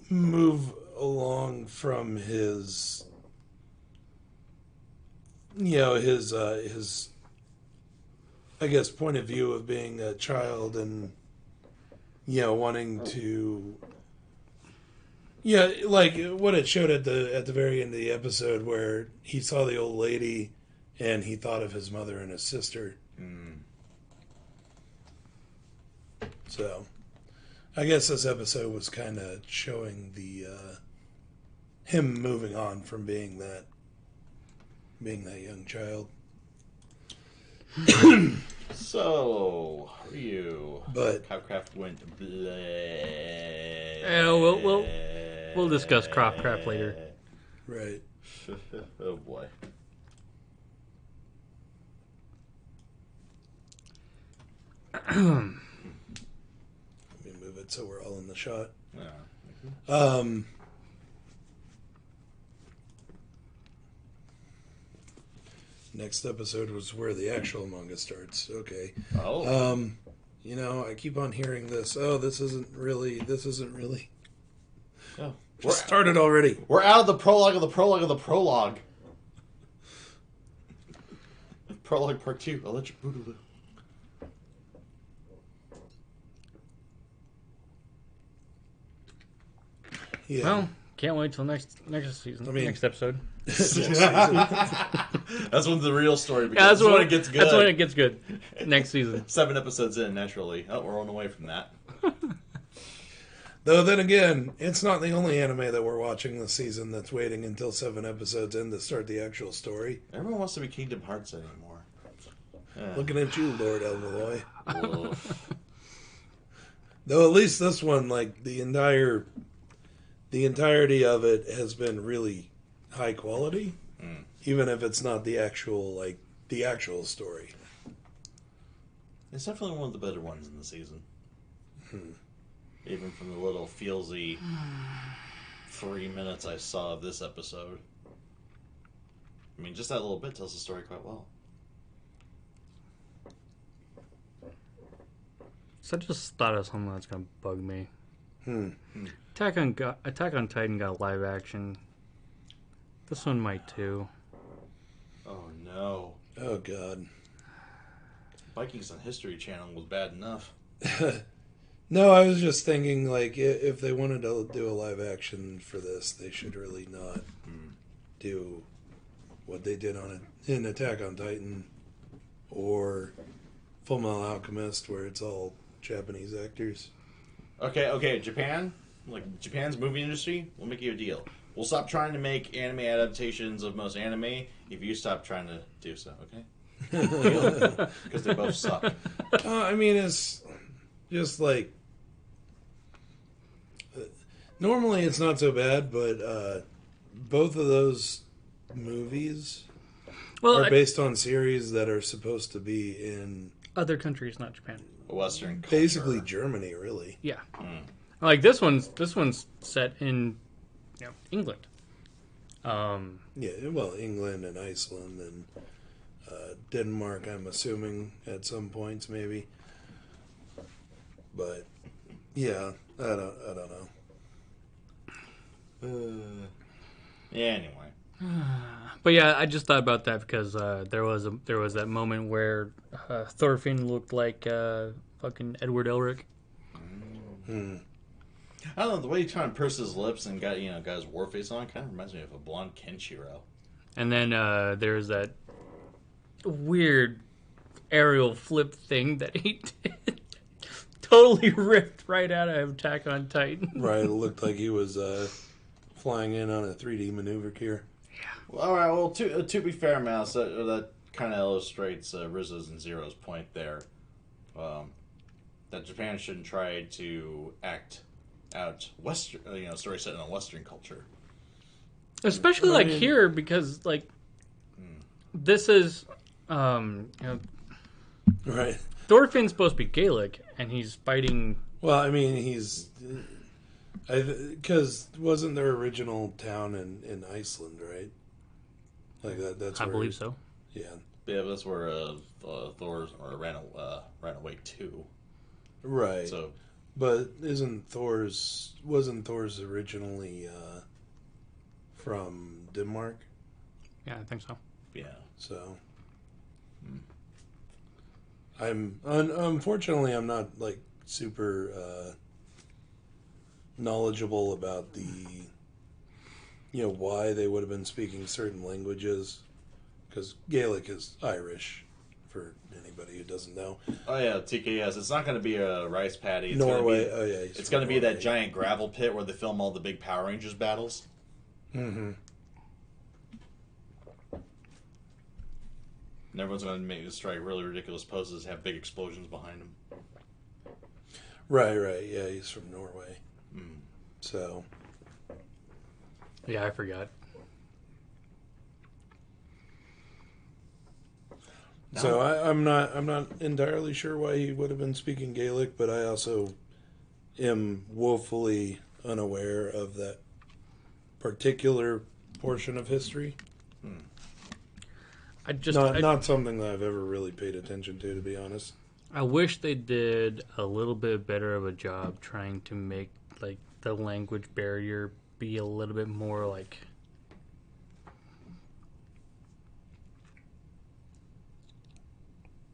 move along from his, his I guess point of view of being a child and wanting to, like what it showed at the very end of the episode where he saw the old lady. And he thought of his mother and his sister. So, I guess this episode was kind of showing the him moving on from being that young child. So, Ryu. But Copcraft went bleh. We'll discuss Craft later. right. Oh boy. Let me move it so we're all in the shot. Yeah. Next episode was where the actual manga starts. Okay. Oh. I keep on hearing this. Oh, this isn't really. Oh. We're started already. We're out of the prologue of the prologue of the prologue. Prologue part 2. Electric Boogaloo. Yeah. Well, can't wait till next season. Next episode. That's when the real story begins. That's when it gets good. That's when it gets good. Next season. 7 episodes in, naturally. Oh, we're on the way from that. Though then again, it's not the only anime that we're watching this season that's waiting until 7 episodes in to start the actual story. Everyone wants to be Kingdom Hearts anymore. Yeah. Looking at you, Lord Elmaloy. Though at least this one, like the entirety of it has been really high quality, even if it's not the actual story. It's definitely one of the better ones in the season. Even from the little feelsy 3 minutes I saw of this episode. I mean, just that little bit tells the story quite well. So I just thought of something that's gonna bug me. Attack on Titan got live action. This one might too. Oh no. Oh god. Vikings on History Channel was bad enough. No, I was just thinking, like, if they wanted to do a live action for this, they should really not do what they did in Attack on Titan or Full Metal Alchemist, where it's all Japanese actors. Okay, Japan, like Japan's movie industry, we'll make you a deal. We'll stop trying to make anime adaptations of most anime if you stop trying to do so, okay? Because they both suck. I mean, it's just like... normally it's not so bad, but both of those movies are based on series that are supposed to be in... other countries, not Japan. Western culture. Basically Germany, really. Yeah. Like this one's set in England. Yeah, well, England and Iceland and Denmark, I'm assuming, at some points, maybe. But, yeah, I don't know. Anyway. But yeah, I just thought about that because there was that moment where Thorfinn looked like fucking Edward Elric. I don't know, the way he trying to purse his lips and got his war face on kind of reminds me of a blonde Kenshiro. And then there's that weird aerial flip thing that he did. Totally ripped right out of Attack on Titan. Right, it looked like he was flying in on a 3D maneuver gear. Well, all right, well, to be fair, Mouse, that kind of illustrates Rizzo's and Zero's point there. That Japan shouldn't try to act out Western, story set in a Western culture. Especially like here, because like this is, Right. Thorfinn's supposed to be Gaelic, and he's fighting. Well, I mean, he's... because wasn't their original town in Iceland, right? Like that's I where, believe so. Yeah. Yeah, but that's where Thor ran away to. Right. So, but wasn't Thor's originally from Denmark? Yeah, I think so. yeah. So unfortunately I'm not like super knowledgeable about the why they would have been speaking certain languages, because Gaelic is Irish for anybody who doesn't know. Oh yeah, TKS. It's not going to be a rice paddy. It's Norway. Gonna be, it's going to be that giant gravel pit where they film all the big Power Rangers battles. Mm-hmm. And everyone's going to strike really ridiculous poses, have big explosions behind them. Right. Yeah, he's from Norway. So. Yeah, I forgot. So I'm not entirely sure why he would have been speaking Gaelic, but I also am woefully unaware of that particular portion of history. Not something that I've ever really paid attention to be honest. I wish they did a little bit better of a job trying to make like the language barrier be a little bit more like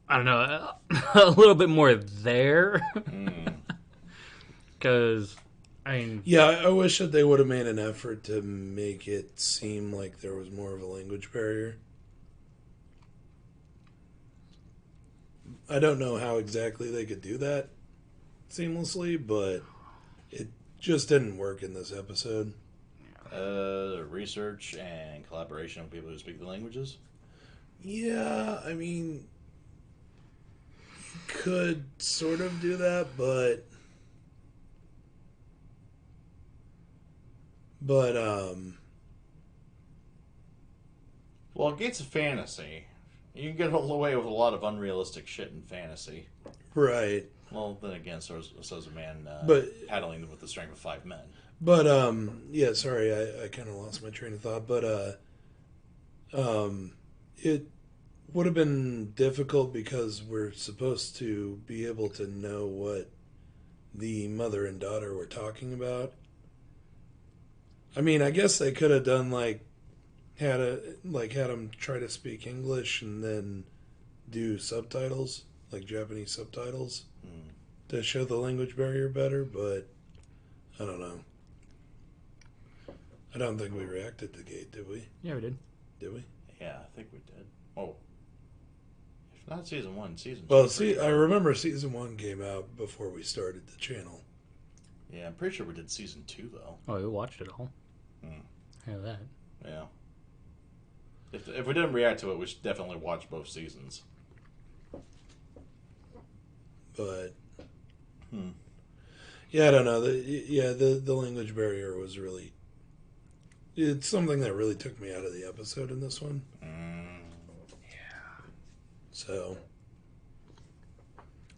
I don't know, a little bit more there. Because, I mean... Yeah, I wish that they would have made an effort to make it seem like there was more of a language barrier. I don't know how exactly they could do that seamlessly, but it just didn't work in this episode. Research and collaboration with people who speak the languages? Yeah, I mean... could sort of do that, but well, Gates of Fantasy, You can get away with a lot of unrealistic shit in fantasy. Right. Well, then again, so's a man but paddling with the strength of 5 men. But yeah, sorry, I kind of lost my train of thought. But it would have been difficult because we're supposed to be able to know what the mother and daughter were talking about. I mean, I guess they could have done had them try to speak English and then do subtitles, like Japanese subtitles, to show the language barrier better. But I don't know. I don't think we reacted to Gate, did we? Yeah, we did. Did we? Yeah, I think we did. Oh. If not season 1, season 2. Well, I remember season 1 came out before we started the channel. Yeah, I'm pretty sure we did season 2, though. Oh, we watched it all. Yeah, that. Yeah. If we didn't react to it, we should definitely watch both seasons. But... Yeah, I don't know. The language barrier was really... It's something that really took me out of the episode in this one. Yeah. So...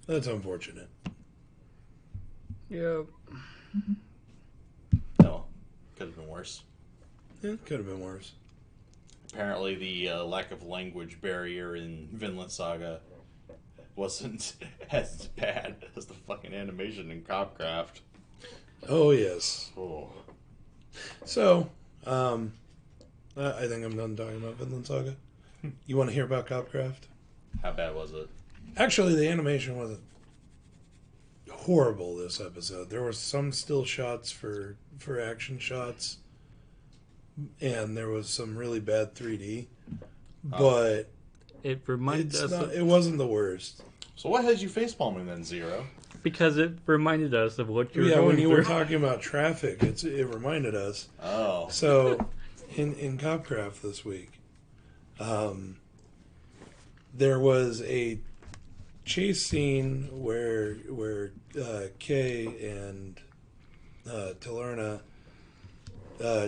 That's unfortunate. Yeah. No. Could have been worse. Yeah, could have been worse. Apparently the lack of language barrier in Vinland Saga wasn't as bad as the fucking animation in Copcraft. Oh, yes. Oh. So, I think I'm done talking about Vinland Saga. You want to hear about Copcraft? How bad was it? Actually, the animation wasn't horrible this episode. There were some still shots for action shots, and there was some really bad 3D, but it reminded us. It wasn't the worst. So what has you facepalming then, Zero? Because it reminded us of what you were Yeah, going when you through. were talking about traffic, it reminded us. Oh. So, in Copcraft this week, there was a chase scene where Kay and Talerna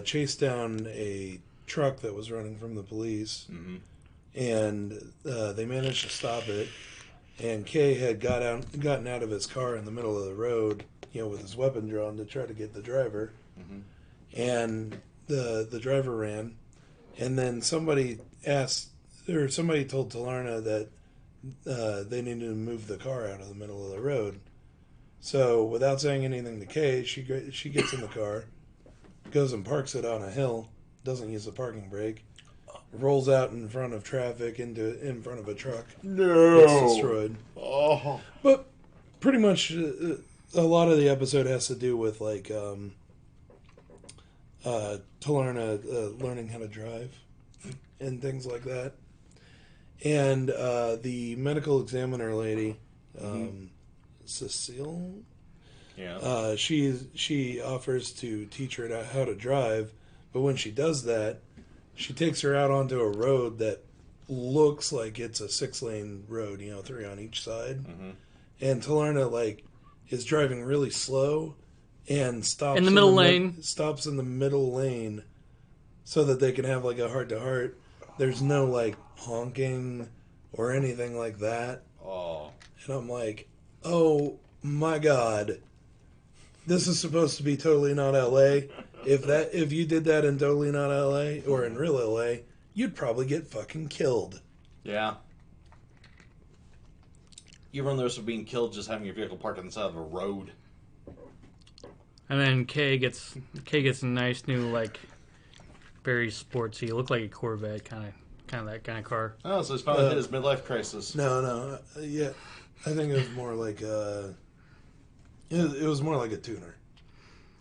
chased down a truck that was running from the police, and they managed to stop it. And Kay had gotten out of his car in the middle of the road, with his weapon drawn to try to get the driver. And the driver ran, and then somebody told Talerna that they needed to move the car out of the middle of the road. So, without saying anything to Kay, she gets in the car, goes and parks it on a hill, doesn't use the parking brake, rolls out in front of traffic in front of a truck. No. Gets destroyed. Oh. But pretty much a lot of the episode has to do with Talerna learning how to drive and things like that. And the medical examiner lady, Cecile, she offers to teach her how to drive, but when she does that, she takes her out onto a road that looks like it's a 6-lane road, 3 on each side. And Talerna is driving really slow and stops in the middle lane. Stops in the middle lane so that they can have a heart-to-heart. There's no honking or anything like that. Oh. And I'm like, oh my God. This is supposed to be Totally Not LA. If you did that in Totally Not LA or in real LA, you'd probably get fucking killed. Yeah. You run the risk of being killed just having your vehicle parked on the side of a road. And then Kay gets a nice new very sportsy. It looked like a Corvette, kind of that kind of car. Oh, so he's finally hit his midlife crisis. No, yeah, I think it was more like it was more like a tuner.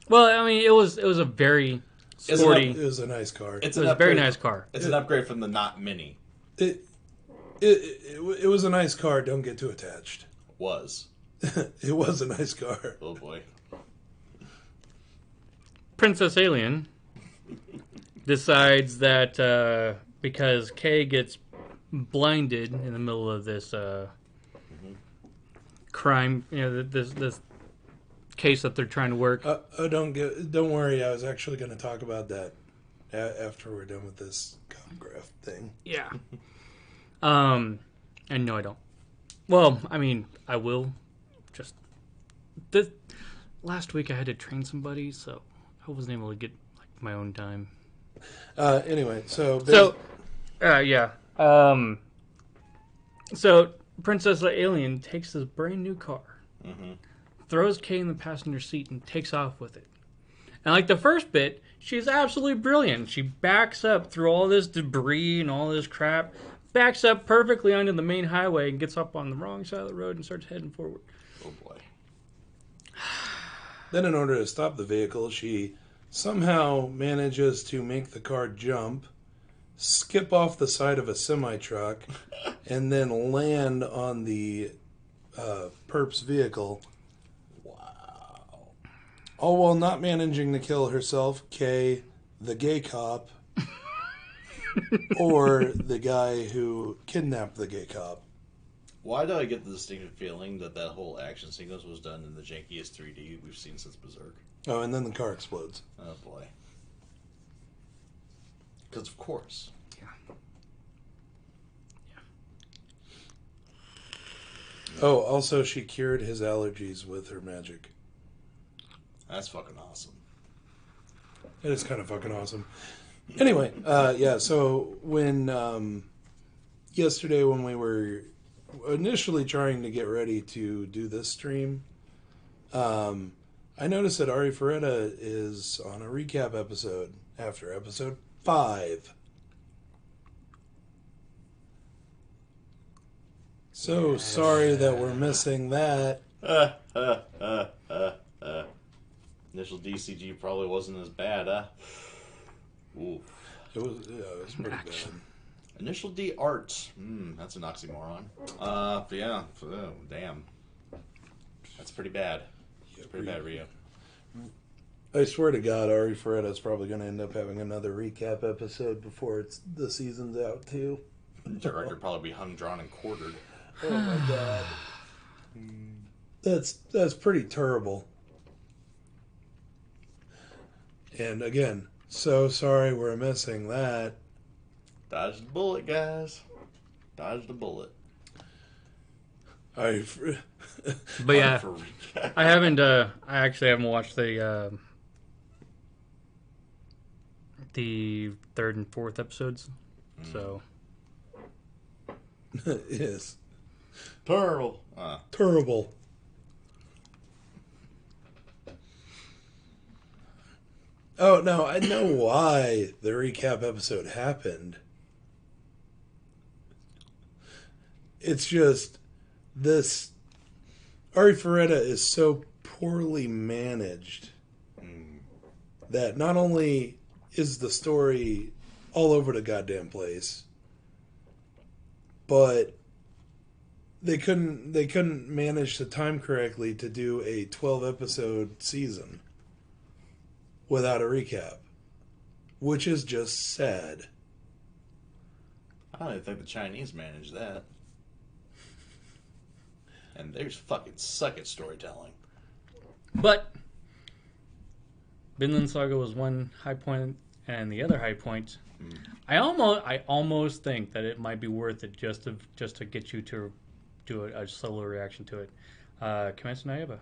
Well, I mean, it was a very sporty. It was a nice car. It was a very nice car. It's an upgrade from the not Mini. It was a nice car. Don't get too attached. Was. It was a nice car. Oh boy. Princess Alien decides that because Kay gets blinded in the middle of this crime, this case that they're trying to work. Don't worry. I was actually going to talk about that after we're done with this Copcraft thing. Yeah. And no, I don't. Well, I mean, I will. Just last week I had to train somebody, so I wasn't able to get like my own time. Anyway, so yeah. So Princess Alien takes this brand new car, throws Kay in the passenger seat, and takes off with it. And like the first bit, she's absolutely brilliant. She backs up through all this debris and all this crap, backs up perfectly onto the main highway and gets up on the wrong side of the road and starts heading forward. Oh boy. Then in order to stop the vehicle, she somehow manages to make the car jump, skip off the side of a semi-truck, and then land on the perp's vehicle. Wow. All while not managing to kill herself, Kay, the gay cop, or the guy who kidnapped the gay cop. Why do I get the distinctive feeling that whole action sequence was done in the jankiest 3D we've seen since Berserk? Oh, and then the car explodes. Oh boy. Because of course. Oh, also she cured his allergies with her magic. That's fucking awesome. It is kind of fucking awesome. Anyway, yeah, so when yesterday when we were initially trying to get ready to do this stream, I noticed that Ari Ferretta is on a recap episode after episode 5. So sorry that we're missing that. Initial DCG probably wasn't as bad, huh? Ooh. It was pretty bad. Initial D art. That's an oxymoron. Yeah. Oh, damn. That's pretty bad. It's pretty bad, Rio. I swear to God, Ari Ferretta's probably going to end up having another recap episode before the season's out, too. The director probably be hung, drawn, and quartered. Oh, my God. That's pretty terrible. And again, so sorry we're missing that. Dodge the bullet, guys. Dodge the bullet. But yeah, I haven't. I actually haven't watched the third and fourth episodes. So Yes. Terrible. Terrible. Oh, no, I know why the recap episode happened. It's just this... Ari Ferretta is so poorly managed that not only is the story all over the goddamn place, but they couldn't manage the time correctly to do a 12-episode season without a recap, which is just sad. I don't even think the Chinese managed that. And they just fucking suck at storytelling. But Vinland Saga was one high point, and the other high point, I almost think that it might be worth it just to get you to do a solo reaction to it. Kimetsu no Yaiba.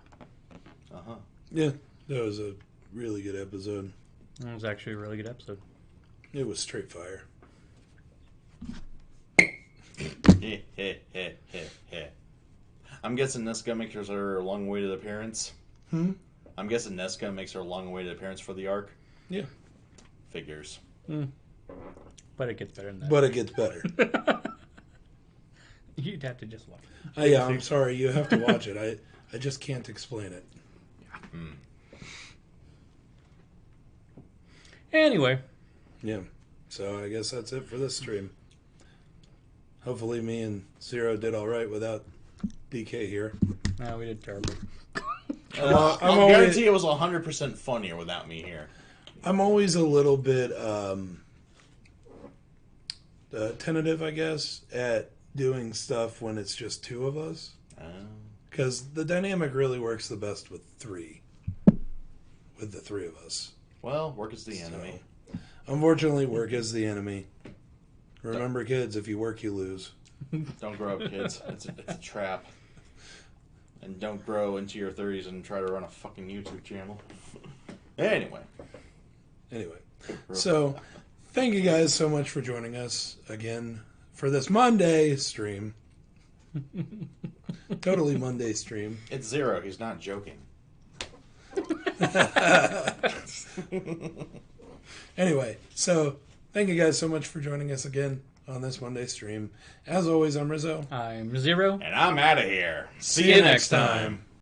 Yeah, that was a really good episode. It was actually a really good episode. It was straight fire. I'm guessing Nesca makes her long-awaited appearance. I'm guessing Nesca makes her long-awaited appearance for the arc. Yeah. Figures. But it gets better than that. But it gets better. You'd have to just watch it. Yeah, I'm sorry. You have to watch it. I just can't explain it. Anyway. Yeah. So I guess that's it for this stream. Hopefully me and Zero did all right without DK here. No, we did terrible. I'll guarantee it was 100% funnier without me here. I'm always a little bit tentative, I guess, at doing stuff when it's just two of us. Because the dynamic really works the best with three. With the three of us. Well, work is the enemy. Unfortunately, work is the enemy. Remember, kids, if you work, you lose. Don't grow up, kids. It's a trap. And don't grow into your 30s and try to run a fucking YouTube channel. Anyway. So, thank you guys so much for joining us again for this Monday stream. Totally Monday stream. It's Zero. He's not joking. Anyway, so thank you guys so much for joining us again on this Monday stream. As always, I'm Rizzo. I'm Zero. And I'm out of here. See you next time.